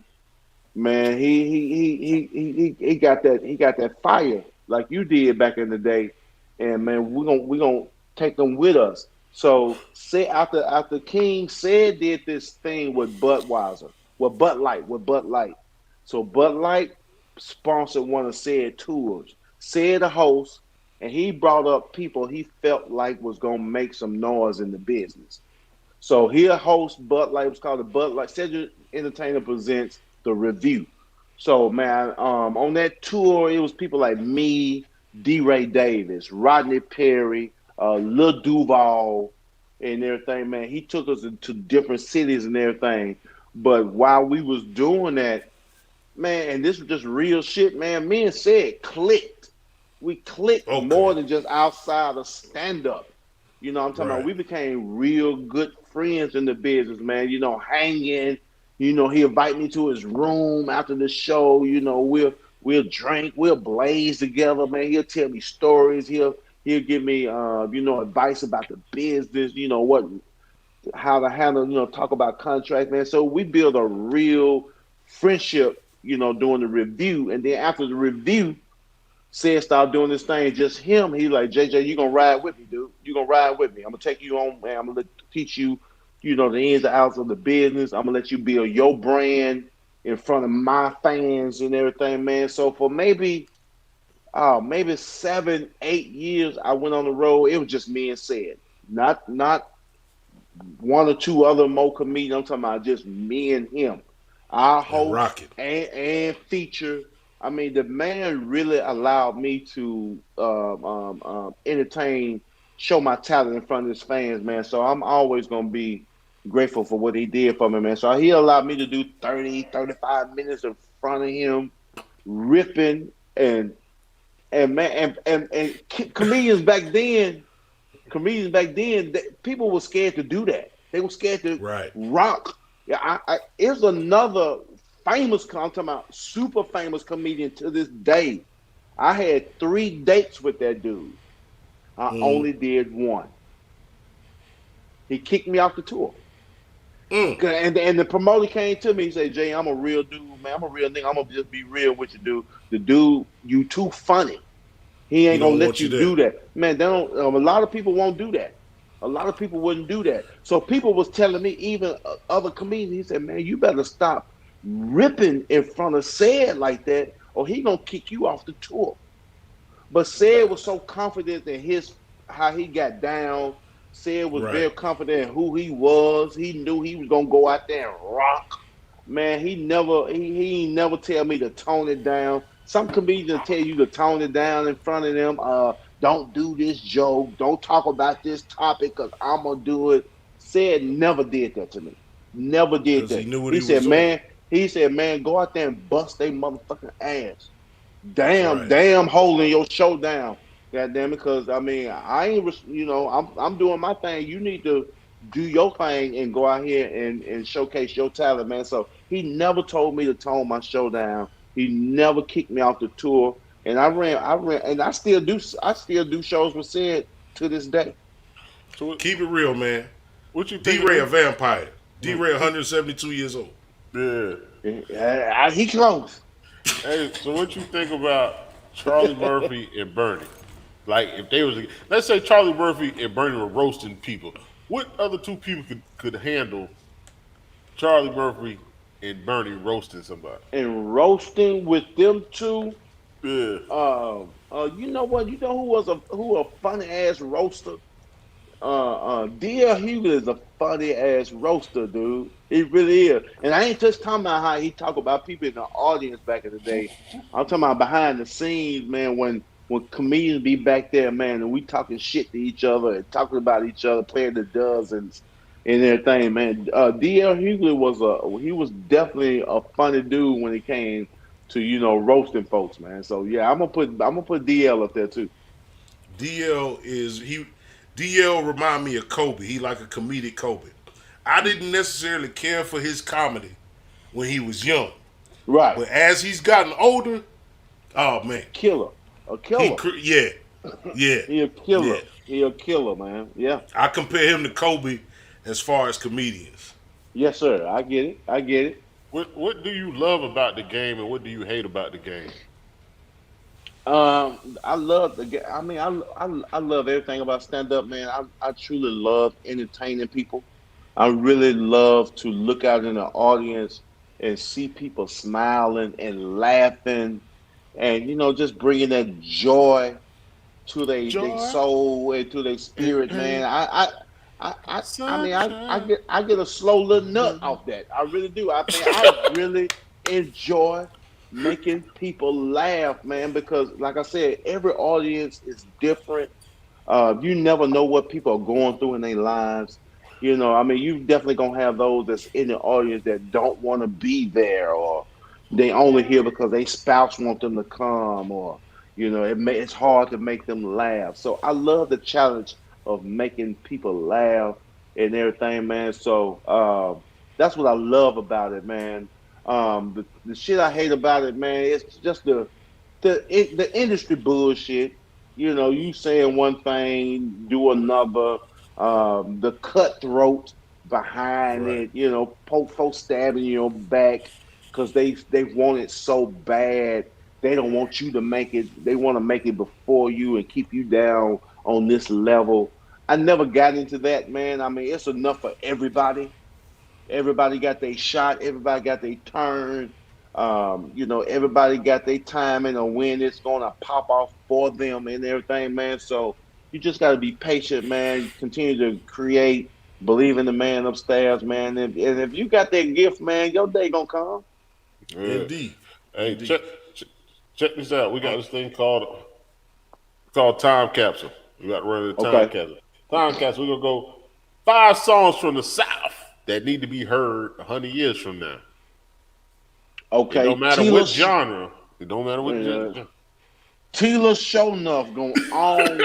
Man, he got that fire like you did back in the day, and man, we gonna take them with us." So say after King said did this thing with Budweiser, with Bud Light. So Bud Light sponsored one of said tours. Said the host, and he brought up people he felt like was gonna make some noise in the business. So he'll host Bud Light. It was called the Bud Light. Cedric Entertainer presents the review. So man, on that tour, it was people like me, D. Ray Davis, Rodney Perry, Lil Duval, and everything. Man, he took us into different cities and everything. But while we was doing that, man, and this was just real shit, man. Me and Sid clicked. We clicked more okay. than just outside of stand up. I'm talking about Right. we became real good friends in the business, man. Hanging. He'll invite me to his room after the show. We'll drink, we'll blaze together, man. He'll tell me stories. He'll give me advice about the business. How to handle, talk about contract, man. So we build a real friendship, during the review, and then after the review, Sid started doing this thing, just him. He like, JJ, you gonna ride with me, dude. You gonna ride with me. I'm gonna take you on, man. I'm gonna teach you, the ins and outs of the business. I'm gonna let you build your brand in front of my fans and everything, man. So for maybe 7, 8 years, I went on the road. It was just me and Sid. Not one or two other more comedians. I'm talking about just me and him. Our And host rocket. and feature. I mean, the man really allowed me to entertain, show my talent in front of his fans, man. So I'm always going to be grateful for what he did for me, man. So he allowed me to do 30, 35 minutes in front of him, ripping and man, and comedians back then, people were scared to do that. They were scared to Right. rock. Yeah, it's another famous, I'm talking about super famous comedian to this day. I had 3 dates with that dude. I only did one. He kicked me off the tour. And the promoter came to me. He said, Jay, I'm a real dude, man. I'm a real nigga. I'm going to just be real with you, dude. The dude, you too funny. He He ain't gonna don't let want you you there. do that, man. They don't. A lot of people won't do that. A lot of people wouldn't do that. So people was telling me, even other comedians, he said, "Man, you better stop ripping in front of Said like that, or he gonna kick you off the tour." But Said was so confident in how he got down. Said was Right. very confident in who he was. He knew he was gonna go out there and rock. Man, he ain't never tell me to tone it down. Some comedians tell you to tone it down in front of them. Don't do this joke. Don't talk about this topic because I'm gonna do it. Said never did that to me. Never did Because he that. knew what He he was said, doing. man, go out there and bust they motherfucking ass. Right. Damn, holding your show down. God damn it, because I mean, I ain't, I'm doing my thing. You need to do your thing and go out here and showcase your talent, man. So he never told me to tone my show down. He never kicked me off the tour. And and I still do shows with Sid to this day. So Keep it real, man. what you think of D-Ray a this? vampire. D-Ray 172 years old. Yeah. He close. Hey, so what you think about Charlie Murphy and Bernie? Like if they was, let's say Charlie Murphy and Bernie were roasting people. What other two people could handle Charlie Murphy and Bernie roasting somebody? And roasting with them two. Yeah. You know what? You know who a funny ass roaster? D.L. Hughley is a funny ass roaster, dude. He really is. And I ain't just talking about how he talk about people in the audience back in the day. I'm talking about behind the scenes, man, when comedians be back there, man, and we talking shit to each other and talking about each other, playing the dozens and everything, man. D.L. Hughley was definitely a funny dude when it came to, roasting folks, man. So yeah, I'm gonna put DL up there too. DL remind me of Kobe. He like a comedic Kobe. I didn't necessarily care for his comedy when he was young, Right. but as he's gotten older, oh man, Killer. A killer. yeah. He a killer. Yeah. He a killer, man. Yeah. I compare him to Kobe as far as comedians. Yes, sir. I get it. What do you love about the game and what do you hate about the game? I love the. I mean, I love everything about stand up, man. I truly love entertaining people. I really love to look out in the audience and see people smiling and laughing, and just bringing that joy to their soul and to their spirit, man. I get a slow little nut off that. I really do. I really enjoy making people laugh, man, because like I said, every audience is different. You never know what people are going through in their lives. You definitely gonna have those that's in the audience that don't want to be there, or they only here because their spouse want them to come, or it's hard to make them laugh. So I love the challenge of making people laugh and everything, man. So that's what I love about it, man. The shit I hate about it, man, it's just the industry bullshit. You saying one thing, do another. The cutthroat behind Right. it. Folks stabbing your back because they want it so bad. They don't want you to make it. They want to make it before you and keep you down on this level. I never got into that, man. I mean, it's enough for everybody. Everybody got their shot. Everybody got their turn. Everybody got their timing on when it's gonna pop off for them and everything, man. So you just gotta be patient, man. Continue to create, believe in the man upstairs, man. And if you got that gift, man, your day gonna come. Yeah. Indeed. Hey, Indeed. check this out. We got this thing called time capsule. We got to run the time capsule. Time capsule. We're gonna go 5 songs from the South that need to be heard 100 years from now. Okay. It don't matter what genre. It don't matter what genre. Tila Shownuff gonna always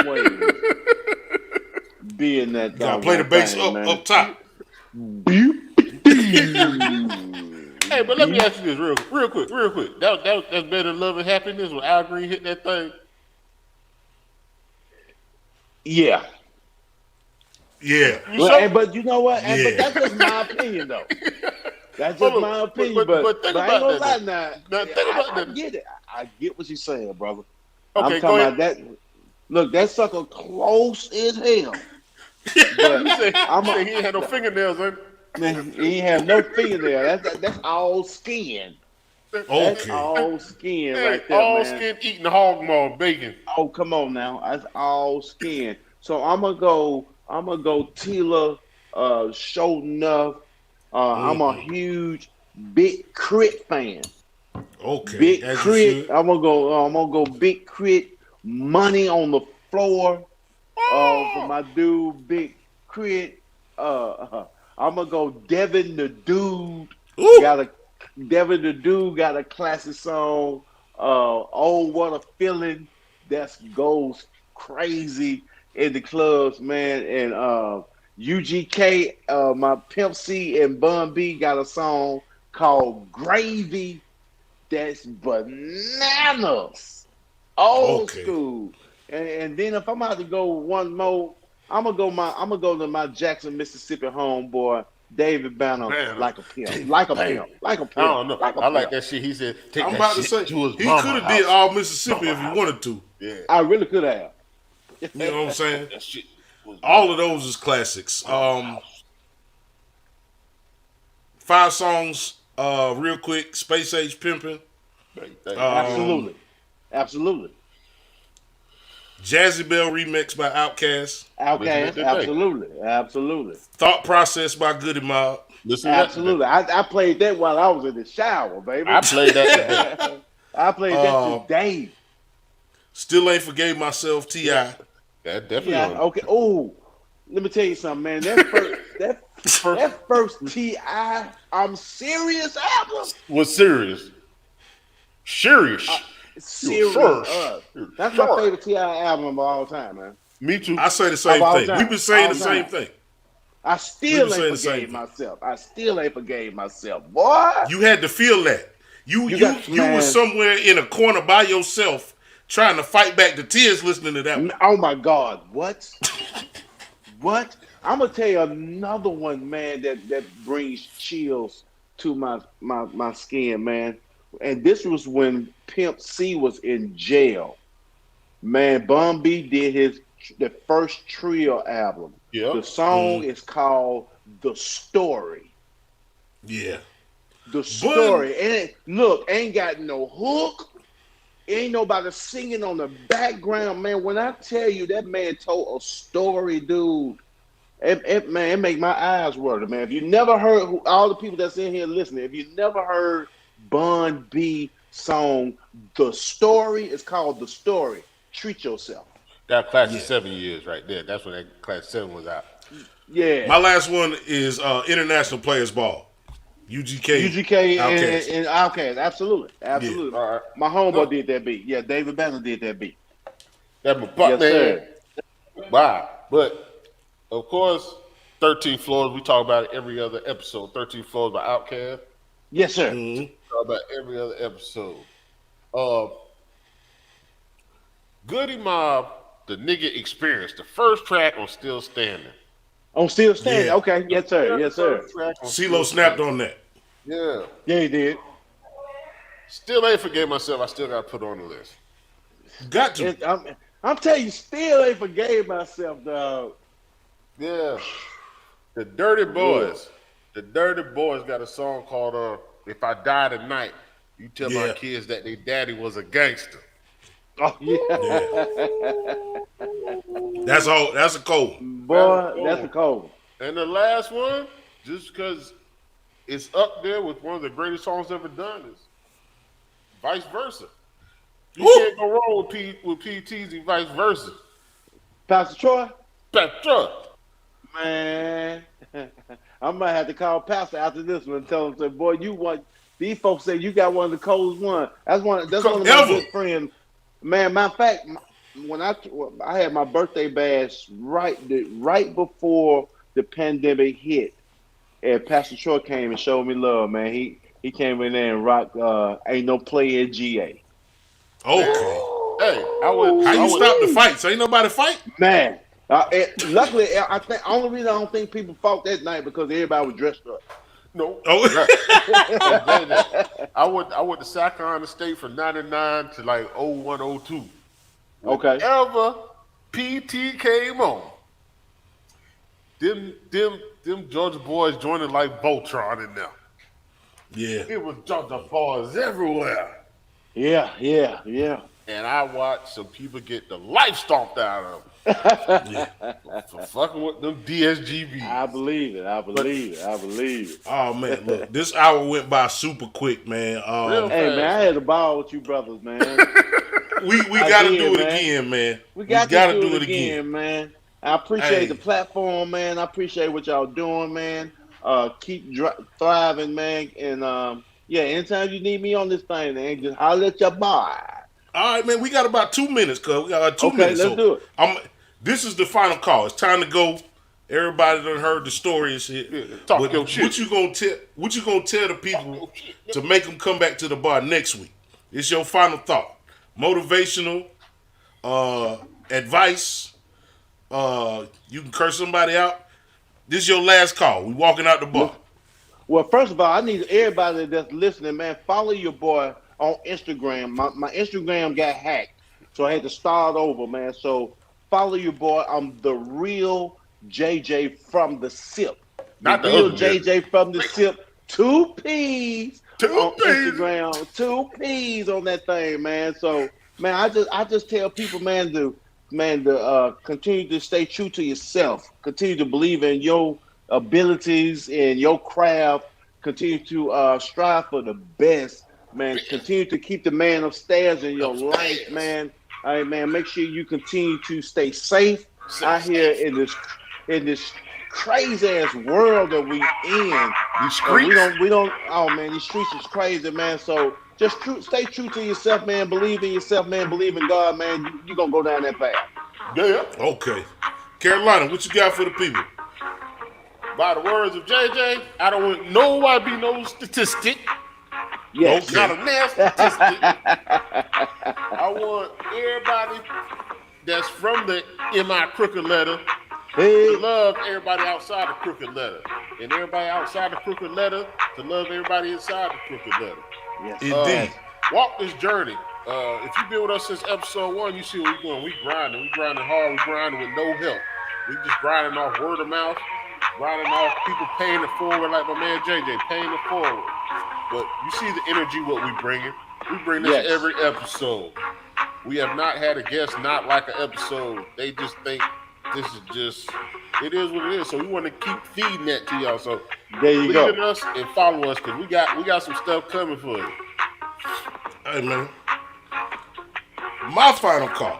be in that. Gotta play the bass thing, up top. Hey, but let me ask you this real quick. That's better than Love and Happiness when Al Green hit that thing. Yeah. Yeah. But you know what? Yeah. But that's just my opinion, though. That's just my opinion. But think I ain't gonna lie that. now. Think about I that. get it. I get what you're saying, brother. Okay, I'm talking about that. Look, that sucker close as hell. But He said he ain't had no fingernails, huh? man, he ain't have no fingernail. That's all skin. That's Okay. all skin Hey, right there, all man. skin eating hog maw bacon. Oh, come on now. That's all skin. So I'm gonna go Tila Shownuff. I'm a huge Big Crit fan. Okay. Big As you Crit. should. I'm gonna go Big Crit. Money on the floor. For my dude Big Crit. I'm gonna go Devin the Dude. Ooh. Devin the Dude got a classic song. Oh, what a feeling. That goes crazy in the clubs, man. And UGK, my Pimp C and Bun B got a song called Gravy. That's bananas. Old school. And then if I'm about to go one more, I'm gonna go to my Jackson, Mississippi homeboy, David Banner, like a pimp. Like a pimp. I don't know. I like that shit. He said, take I'm that about to shit say to his he mama could have house. did all Mississippi if he wanted to. Yeah. I really could have. You know what I'm saying? That shit was All of those is classics. 5 songs, real quick. Space Age Pimpin'. Absolutely. Jazzy Bell remix by Outkast. Outkast, absolutely. Thought Process by Goody Mob. Absolutely. I played that while I was in the shower, baby. I played that today. I played that today. Still Ain't Forgave Myself, T.I. That definitely. Yeah, okay. Oh, let me tell you something, man. That first T.I. I'm Serious album was serious. Serious. That's my favorite T.I. album of all time, man. Me too. I say the same thing. We've been saying the same thing. I still ain't forgave myself. Boy. You had to feel that. You were somewhere in a corner by yourself trying to fight back the tears listening to that one. Oh my God. What? What? I'm gonna tell you another one, man, that brings chills to my skin, man. And this was when Pimp C was in jail. Man, Bun B did the first trio album. Yeah. The song is called The Story. Yeah. The Story. And ain't got no hook. Ain't nobody singing on the background, man. When I tell you that man told a story, dude, it make my eyes water, man. If you never heard, all the people that's in here listening, if you never heard Bun B song, The Story, is called The Story. Treat yourself. That class of 7 years right there. That's when that class 7 was out. Yeah. My last one is International Players Ball. UGK and Outkast. Absolutely. Yeah. All right. My homeboy did that beat. Yeah, David Banner did that beat. That my butt, man. Wow. But of course, 13 Floors, we talk about it every other episode. 13 Floors by Outkast. Yes, sir. Mm-hmm. Talk about every other episode. Goody Mob, the nigga Experience, the first track on Still Standing. On Still Standing. Yeah. Okay. Yes, sir. Yes, sir. CeeLo snapped on that. Yeah. Yeah, he did. Still ain't forgave myself. I still got to put on the list. Got to. I'm telling you, still ain't forgave myself, dog. Yeah. The Dirty Boys. The Dirty Boys got a song called If I Die Tonight, You Tell My Kids That Their Daddy Was a Gangster. Oh, yeah. That's a cold. Boy, that's a cold. And the last one, just because it's up there with one of the greatest songs ever done, is Vice Versa. You can't go wrong with PT's and Vice Versa. Pastor Troy? Pastor Troy. Man, I might have to call Pastor after this one and tell him, say, boy, these folks say you got one of the coldest ones. That's one of my good friends. Man, matter of fact, when I had my birthday bash right before the pandemic hit, and Pastor Troy came and showed me love, man. He came in there and rocked Ain't No Play in GA. Okay. Hey, how you stop the fights? Ain't nobody fight? Man, luckily, I think only reason I don't think people fought that night because everybody was dressed up. No. Oh. I went to South Carolina State from 99 to like 01, 02. Okay. Whenever PT came on, them Georgia boys joining like Voltron in there. Yeah. It was Georgia boys everywhere. Yeah. And I watched some people get the life stomped out of them. For fucking with them DSGB. I believe it. Oh man, look, this hour went by super quick, man. Hey man, I had a ball with you brothers, man. we gotta do it again, man. We gotta do it again, man. I appreciate the platform, man. I appreciate what y'all doing, man. Keep thriving, man. And anytime you need me on this thing, man, just holler at your boy. All right, man. We got about 2 minutes, cuz. We got 2 minutes. Let's do it. This is the final call. It's time to go. Everybody done heard the story and shit. Yeah, talk your shit. What you gonna tell the people to make them come back to the bar next week? It's your final thought. Motivational, advice. You can curse somebody out. This is your last call. We walking out the bar. Well, first of all, I need everybody that's listening, man, follow your boy on Instagram. My Instagram got hacked, so I had to start over, man. So follow your boy. I'm the real JJ from the Sipp. Not the real other JJ from the Sipp. 2 P's on 2 P's. Instagram. 2 P's on that thing, man. So, man, I just tell people, man, to continue to stay true to yourself. Continue to believe in your abilities and your craft. Continue to strive for the best, man. Continue to keep the man upstairs in your life, man. All right, man. Make sure you continue to stay safe out here in this crazy ass world that we in. These streets. We don't. Oh man, these streets is crazy, man. So just stay true to yourself, man. Believe in yourself, man. Believe in God, man. You gonna go down that path. Yeah. Okay. Carolina, what you got for the people? By the words of JJ, I don't want nobody be no statistic. Yes. Okay. Not a nasty statistic. I want everybody that's from the MI crooked letter to love everybody outside the crooked letter. And everybody outside the crooked letter to love everybody inside the crooked letter. Yes. Indeed. Walk this journey. If you've been with us since episode 1, you see what we're doing. We grinding hard. We grinding with no help. We just grinding off word of mouth, grinding off people paying it forward, like my man JJ paying it forward. But you see the energy what we bringing. We bring this every episode. We have not had a guest not like an episode. They just think this is just, it is what it is. So we want to keep feeding that to y'all. So there you believe go. in us and follow us, because we got some stuff coming for you. Hey, man. My final call.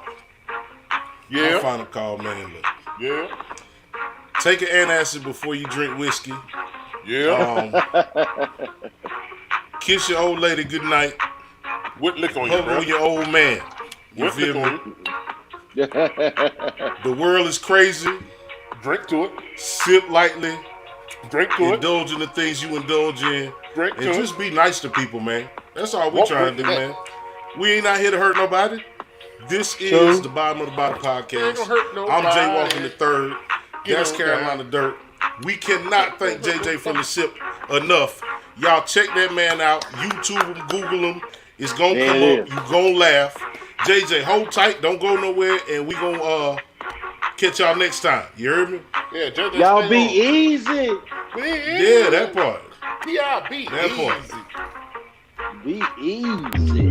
Yeah. My final call, man. Look. Yeah. Take an antacid before you drink whiskey. Yeah. Kiss your old lady goodnight. With lick on you, Hug bro. on your old man. You With feel lick me? on you. The world is crazy. Drink to it. Sip lightly. Drink to it. Indulge in the things you indulge in. Drink And to just it. be nice to people, man. That's all we Walk trying to with do, that. man. We ain't out here to hurt nobody. This is the Bottom of the Bottom podcast. Ain't gonna hurt nobody. I'm Jay Walking the Third. Get That's on Carolina Dirt. We cannot thank JJ from the Sipp enough. Y'all check that man out. YouTube him, Google him. It's gonna come up. You gonna laugh. JJ, hold tight. Don't go nowhere. And we gonna catch y'all next time. You heard me? Yeah, JJ. Y'all stay be on. easy. Be Yeah, that part. P.I.B. That part. Easy. Be easy.